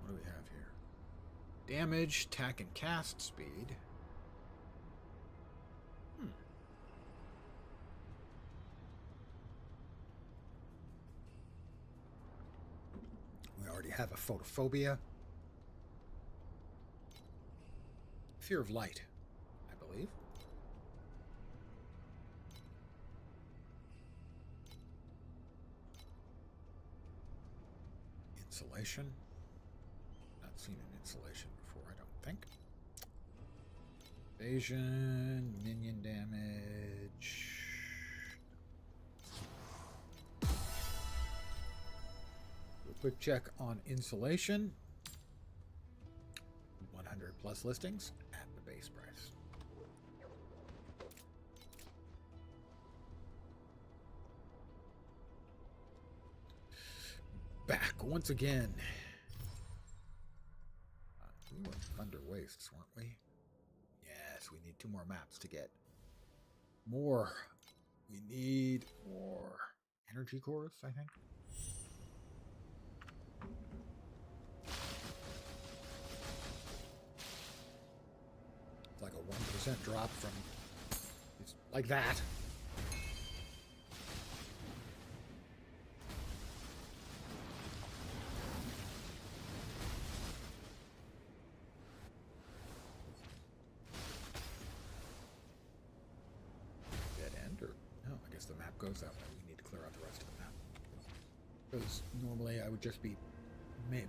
What do we have here? Damage, attack, and cast speed. We already have a photophobia. Fear of light, I believe. Insulation. Not seen an insulation before, I don't think. Evasion, minion damage. Do a quick check on insulation. 100 plus listings at the base price. Back once again. We were Thunder Wastes, weren't we? Yes, we need 2 more maps to get more. We need more energy cores, I think. It's like a 1% drop from it's like that. Goes that way. We need to clear out the rest of the map. Because normally I would just be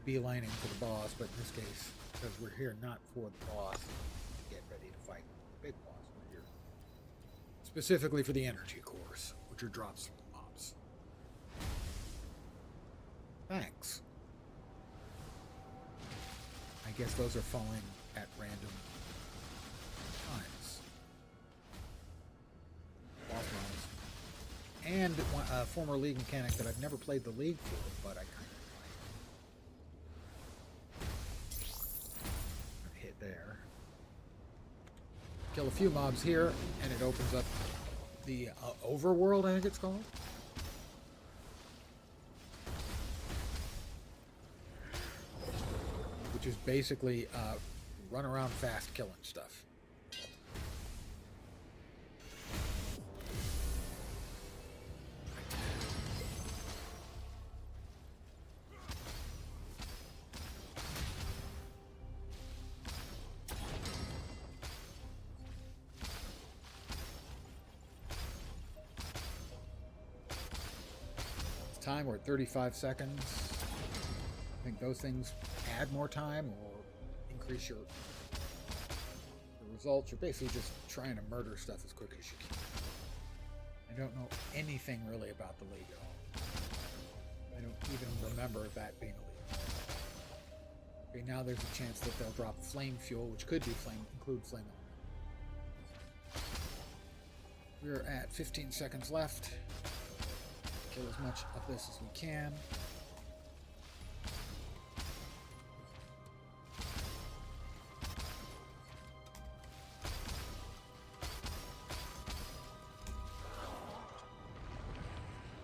beelining for the boss, but in this case, because we're here not for the boss, to get ready to fight the big boss, we're here specifically for the energy cores, which are drops from the mobs. Thanks. I guess those are falling at random times. Boss mobs. And a former League mechanic that I've never played the League for, but I kind of like. Hit there. Kill a few mobs here, and it opens up the overworld, I think it's called. Which is basically run around fast killing stuff. Time, we're at 35 seconds. I think those things add more time or increase your results. You're basically just trying to murder stuff as quick as you can. I don't know anything really about the League at all. I don't even remember that being a League. Okay, now there's a chance that they'll drop flame fuel, which could be include flame element. We're at 15 seconds left. Kill as much of this as we can.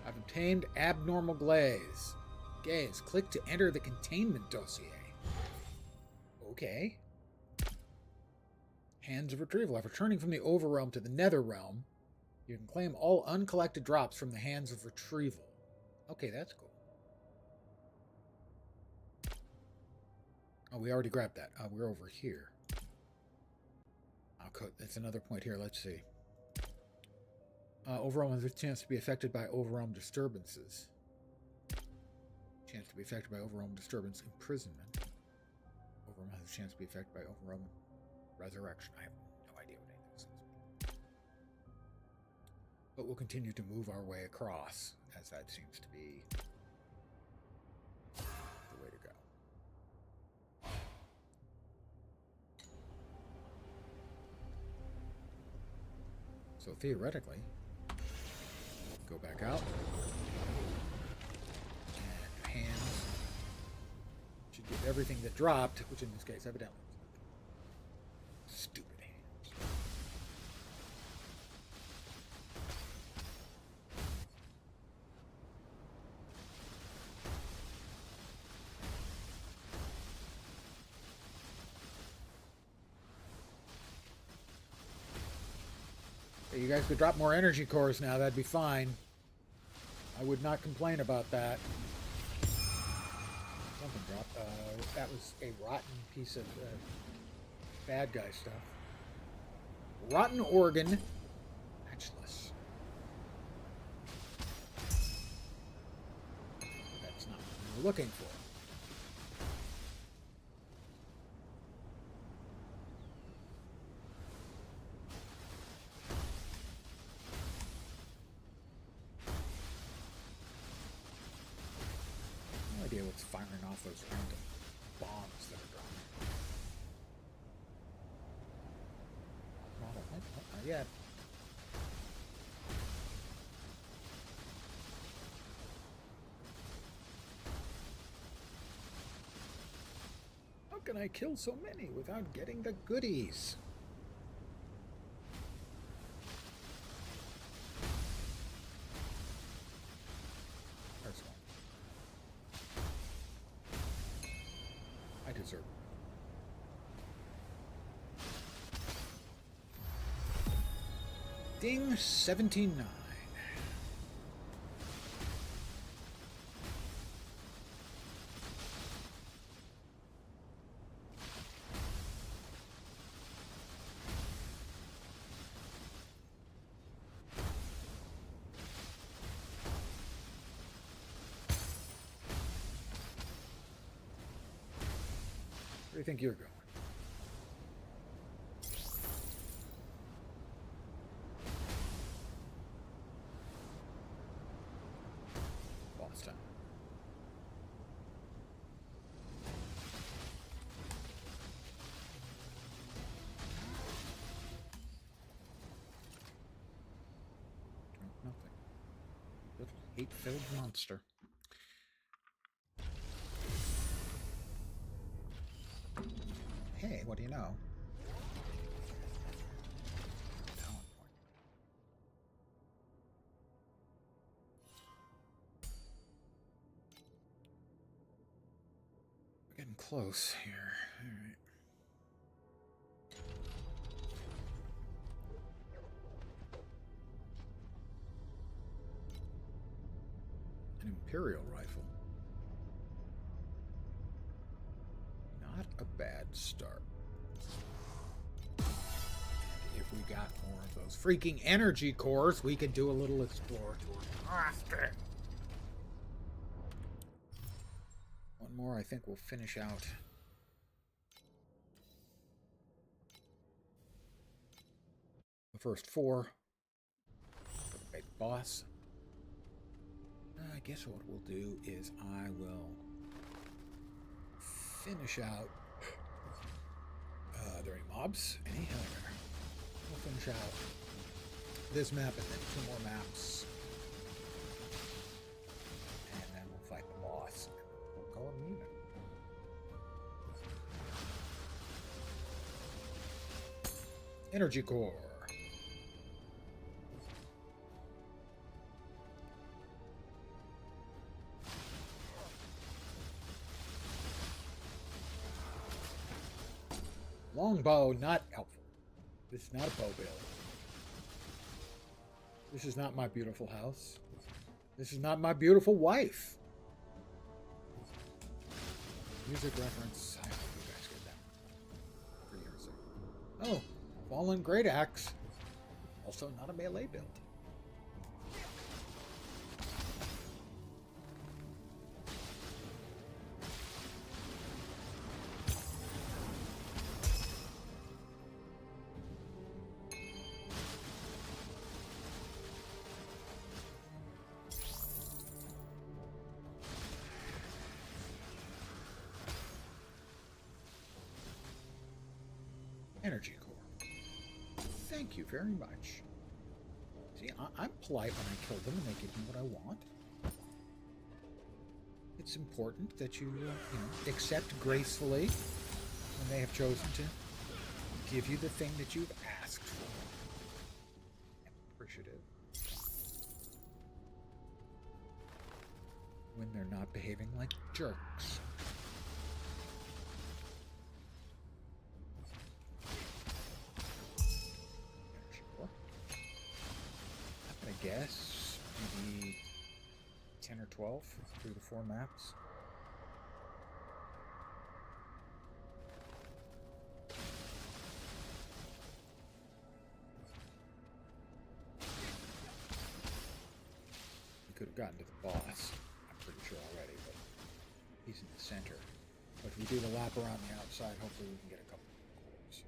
I've obtained abnormal glaze. Gaze. Click to enter the containment dossier. Okay. Hands of Retrieval. After returning from the Overrealm to the Nether Realm, you can claim all uncollected drops from the Hands of Retrieval. Okay, that's cool. Oh, we already grabbed that. We're over here. That's another point here. Let's see. Overrealm has a chance to be affected by Overrealm disturbances. Chance to be affected by Overrealm disturbance imprisonment. Overrealm has a chance to be affected by Overrealm resurrection. I have no idea what any of this is. But we'll continue to move our way across, as that seems to be the way to go. So theoretically, go back out. And hands should get everything that dropped, which in this case evidently was stupid hands. Hey, you guys could drop more energy cores now, that'd be fine. I would not complain about that. Something dropped. That was a rotten piece of bad guy stuff. Rotten organ. Matchless. That's not what we were looking for. No idea what's firing off those random bombs that are dropping. Not yet. How can I kill so many without getting the goodies? There's one. I deserve it. Ding 79. Where do you think you're going? Boss time. Nothing. Little hate-filled monster. Hey, what do you know? Talent point. We're getting close here. All right. An Imperial rifle. Not a bad start. And if we got more of those freaking energy cores, we could do a little exploratory. One more, I think we'll finish out. The first four. For the big boss. I guess what we'll do is I will finish out. Are there any mobs? Any? Hell yeah. We'll finish out this map and then two more maps. And then we'll fight the boss. And we'll call him even. Energy core. Longbow, not helpful. This is not a bow build. This is not my beautiful house. This is not my beautiful wife. Music reference. I hope you guys get that. 3 years ago. Oh, Fallen Great Axe. Also not a melee build. Energy core. Thank you very much. See, I'm polite when I kill them and they give me what I want. It's important that you, accept gracefully when they have chosen to give you the thing that you've asked for. I'm appreciative. When they're not behaving like jerks. Guess maybe 10 or 12 through the 4 maps. We could have gotten to the boss, I'm pretty sure already, but he's in the center. But if we do the lap around the outside, hopefully we can get a couple of cores.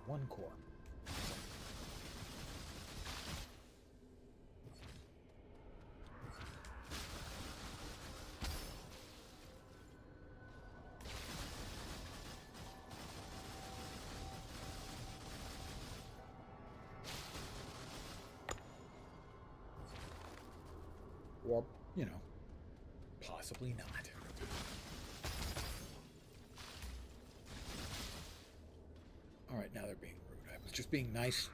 One core. Or, possibly not. Alright, now they're being rude. I was just being nice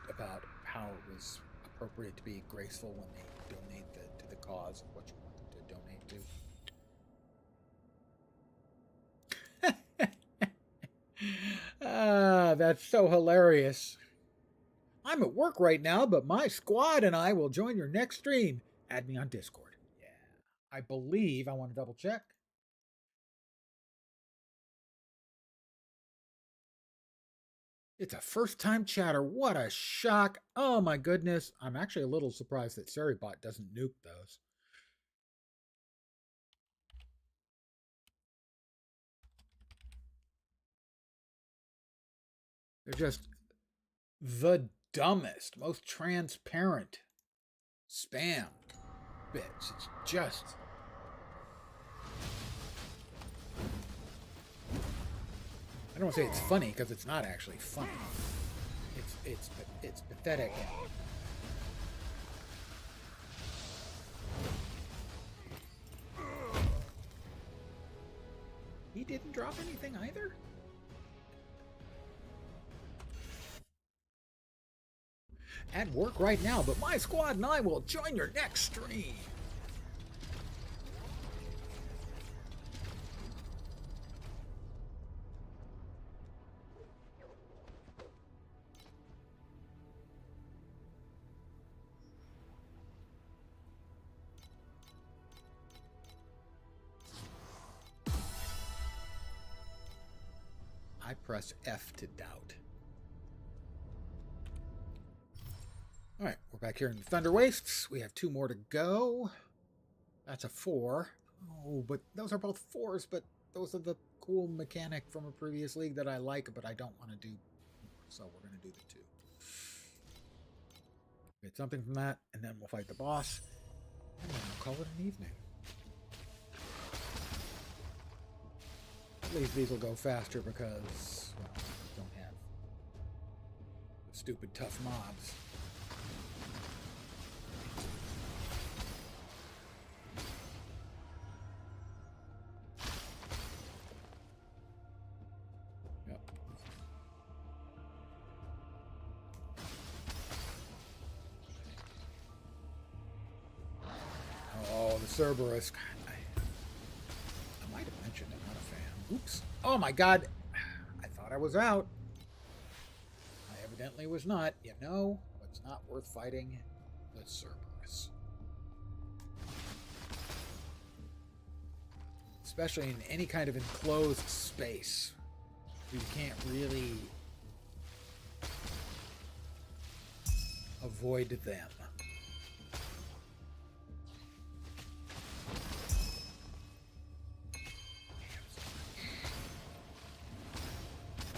about how it was appropriate to be graceful when they donate to the cause of what you want them to donate to. That's so hilarious. I'm at work right now, but my squad and I will join your next stream. Add me on Discord. Yeah. I believe, I want to double check. It's a first-time chatter. What a shock. Oh my goodness. I'm actually a little surprised that Seribot doesn't nuke those. They're just the dumbest, most transparent spam bits. It's just... I don't want to say it's funny because it's not actually funny. It's pathetic. He didn't drop anything either? At work right now, but my squad and I will join your next stream. I press F to doubt. All right, we're back here in the Thunder Wastes. We have 2 more to go. That's a 4. Oh, but those are both 4s, but those are the cool mechanic from a previous league that I like, but I don't want to do. So we're going to do the 2. Get something from that, and then we'll fight the boss, and then we'll call it an evening. At least these will go faster because, well, we don't have the stupid tough mobs. Yep. Cerberus. God, I might have mentioned I'm not a fan. Oops. Oh my god. I thought I was out. I evidently was not. You know what's not worth fighting? The Cerberus. Especially in any kind of enclosed space. You can't really avoid them.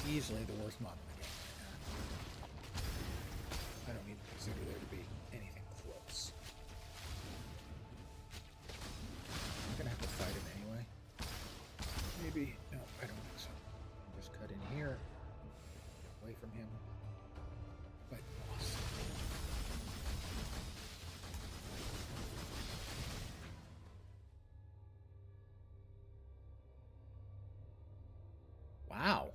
Easily the worst mob in the game right now. I don't even consider there to be anything close. I'm gonna have to fight him anyway. Maybe. No, I don't think so. Just cut in here. Get away from him. But boss. Wow.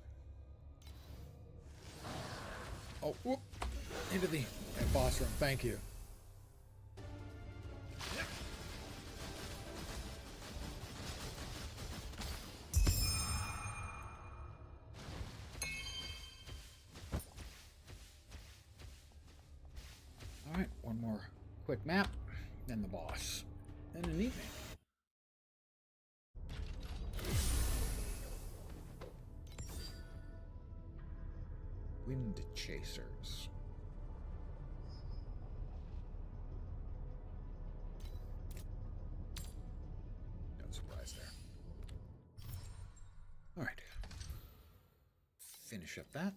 Oh, whoop. Into the boss room. Thank you. All right, one more quick map, then the boss, and an evening. Wind Chasers. No surprise there. All right. Finish up that.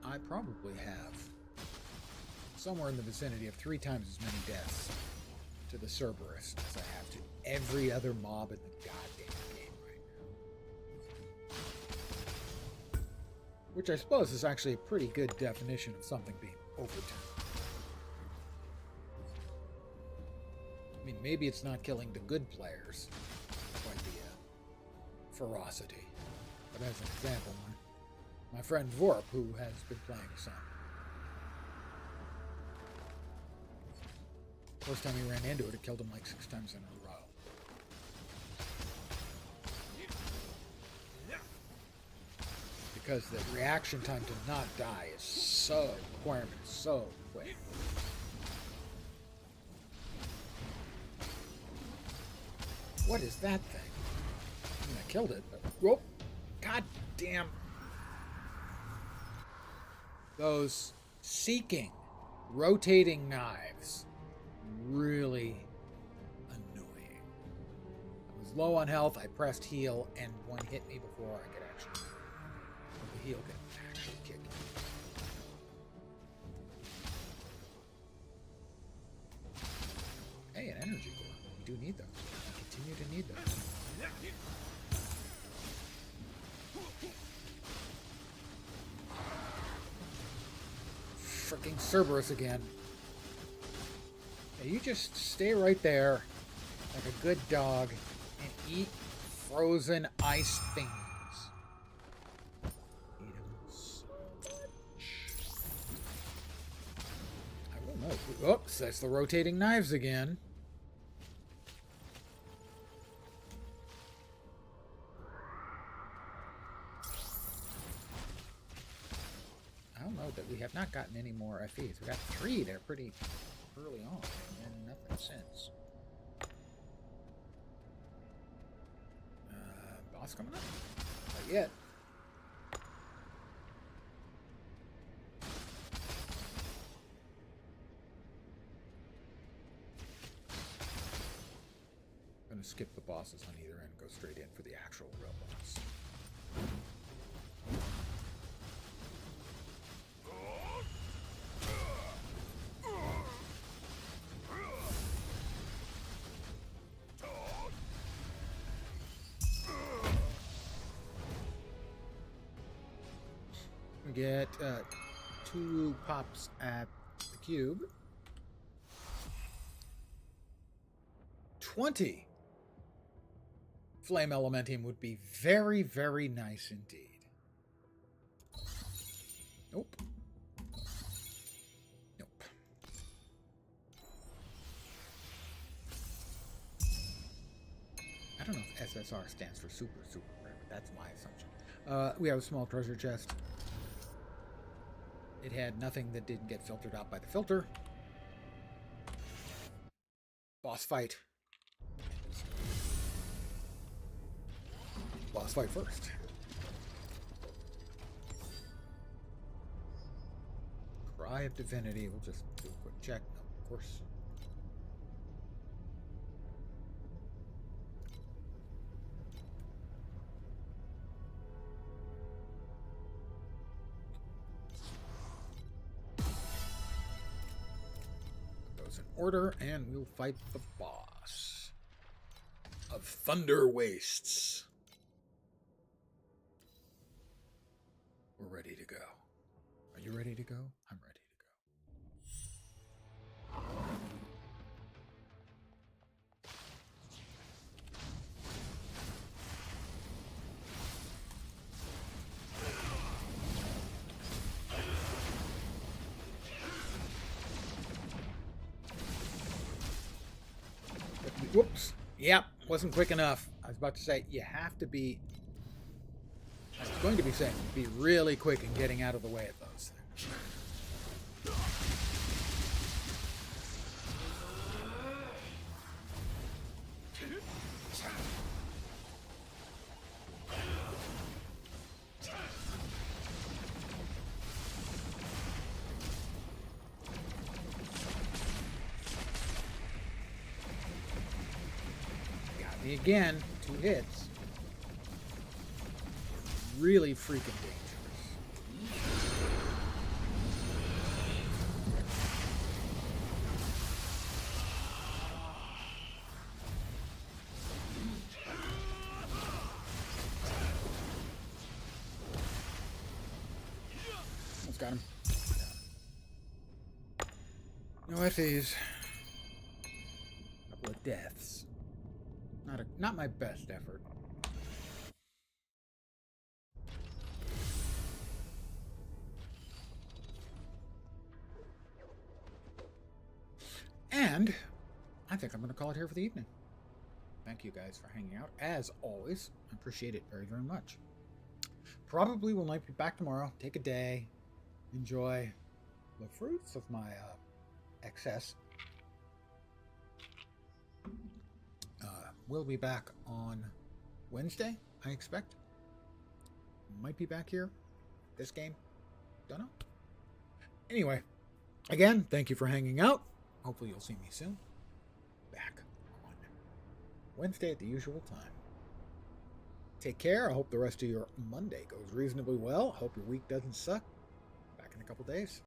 I probably have somewhere in the vicinity of 3 times as many deaths to the Cerberus as I have to every other mob in the goddamn game right now. Which I suppose is actually a pretty good definition of something being overturned. I mean, maybe it's not killing the good players, quite the ferocity. But as an example, my friend Vorax, who has been playing some. First time he ran into it, it killed him like 6 times in a row. Because the reaction time to not die is so requirement is so quick. What is that thing? I mean, I killed it, but whoop! God damn! Those seeking, rotating knives. Really annoying. I was low on health, I pressed heal, and one hit me before I could actually... the heal could actually kick me. Hey, an energy core. We do need those. We continue to need those. Freaking Cerberus again. You just stay right there like a good dog and eat frozen ice things. Eat them so much. I will know. Oops, that's the rotating knives again. I don't know that we have not gotten any more FEs. We got 3 there pretty early on, and nothing since. Boss coming up? Not yet. I'm gonna skip the bosses on either end and go straight in for the actual real boss. Get 2 pops at the cube. 20 flame elementium would be very, very nice indeed. I don't know if SSR stands for super rare, but that's my assumption. We have a small treasure chest. It had nothing that didn't get filtered out by the filter. Boss fight. Boss fight first. Cry of Divinity. We'll just do a quick check. No, of course. Put those in order, and we'll fight the boss of Thunder Wastes. We're ready to go. Are you ready to go? I'm ready to go. Whoops. Yep, wasn't quick enough. I was about to say, you have to be... I was going to be saying, be really quick in getting out of the way of those things. Got me again. 2 hits. Really freaking dangerous. Almost got him. No FAs. Couple of deaths. Not my best effort. And I think I'm going to call it here for the evening. Thank you guys for hanging out. As always, I appreciate it very, very much. Probably will not be back tomorrow. Take a day. Enjoy the fruits of my excess. We'll be back on Wednesday, I expect. Might be back here. This game. Don't know. Anyway, again, thank you for hanging out. Hopefully you'll see me soon. Back on Wednesday at the usual time. Take care. I hope the rest of your Monday goes reasonably well. I hope your week doesn't suck. Back in a couple days.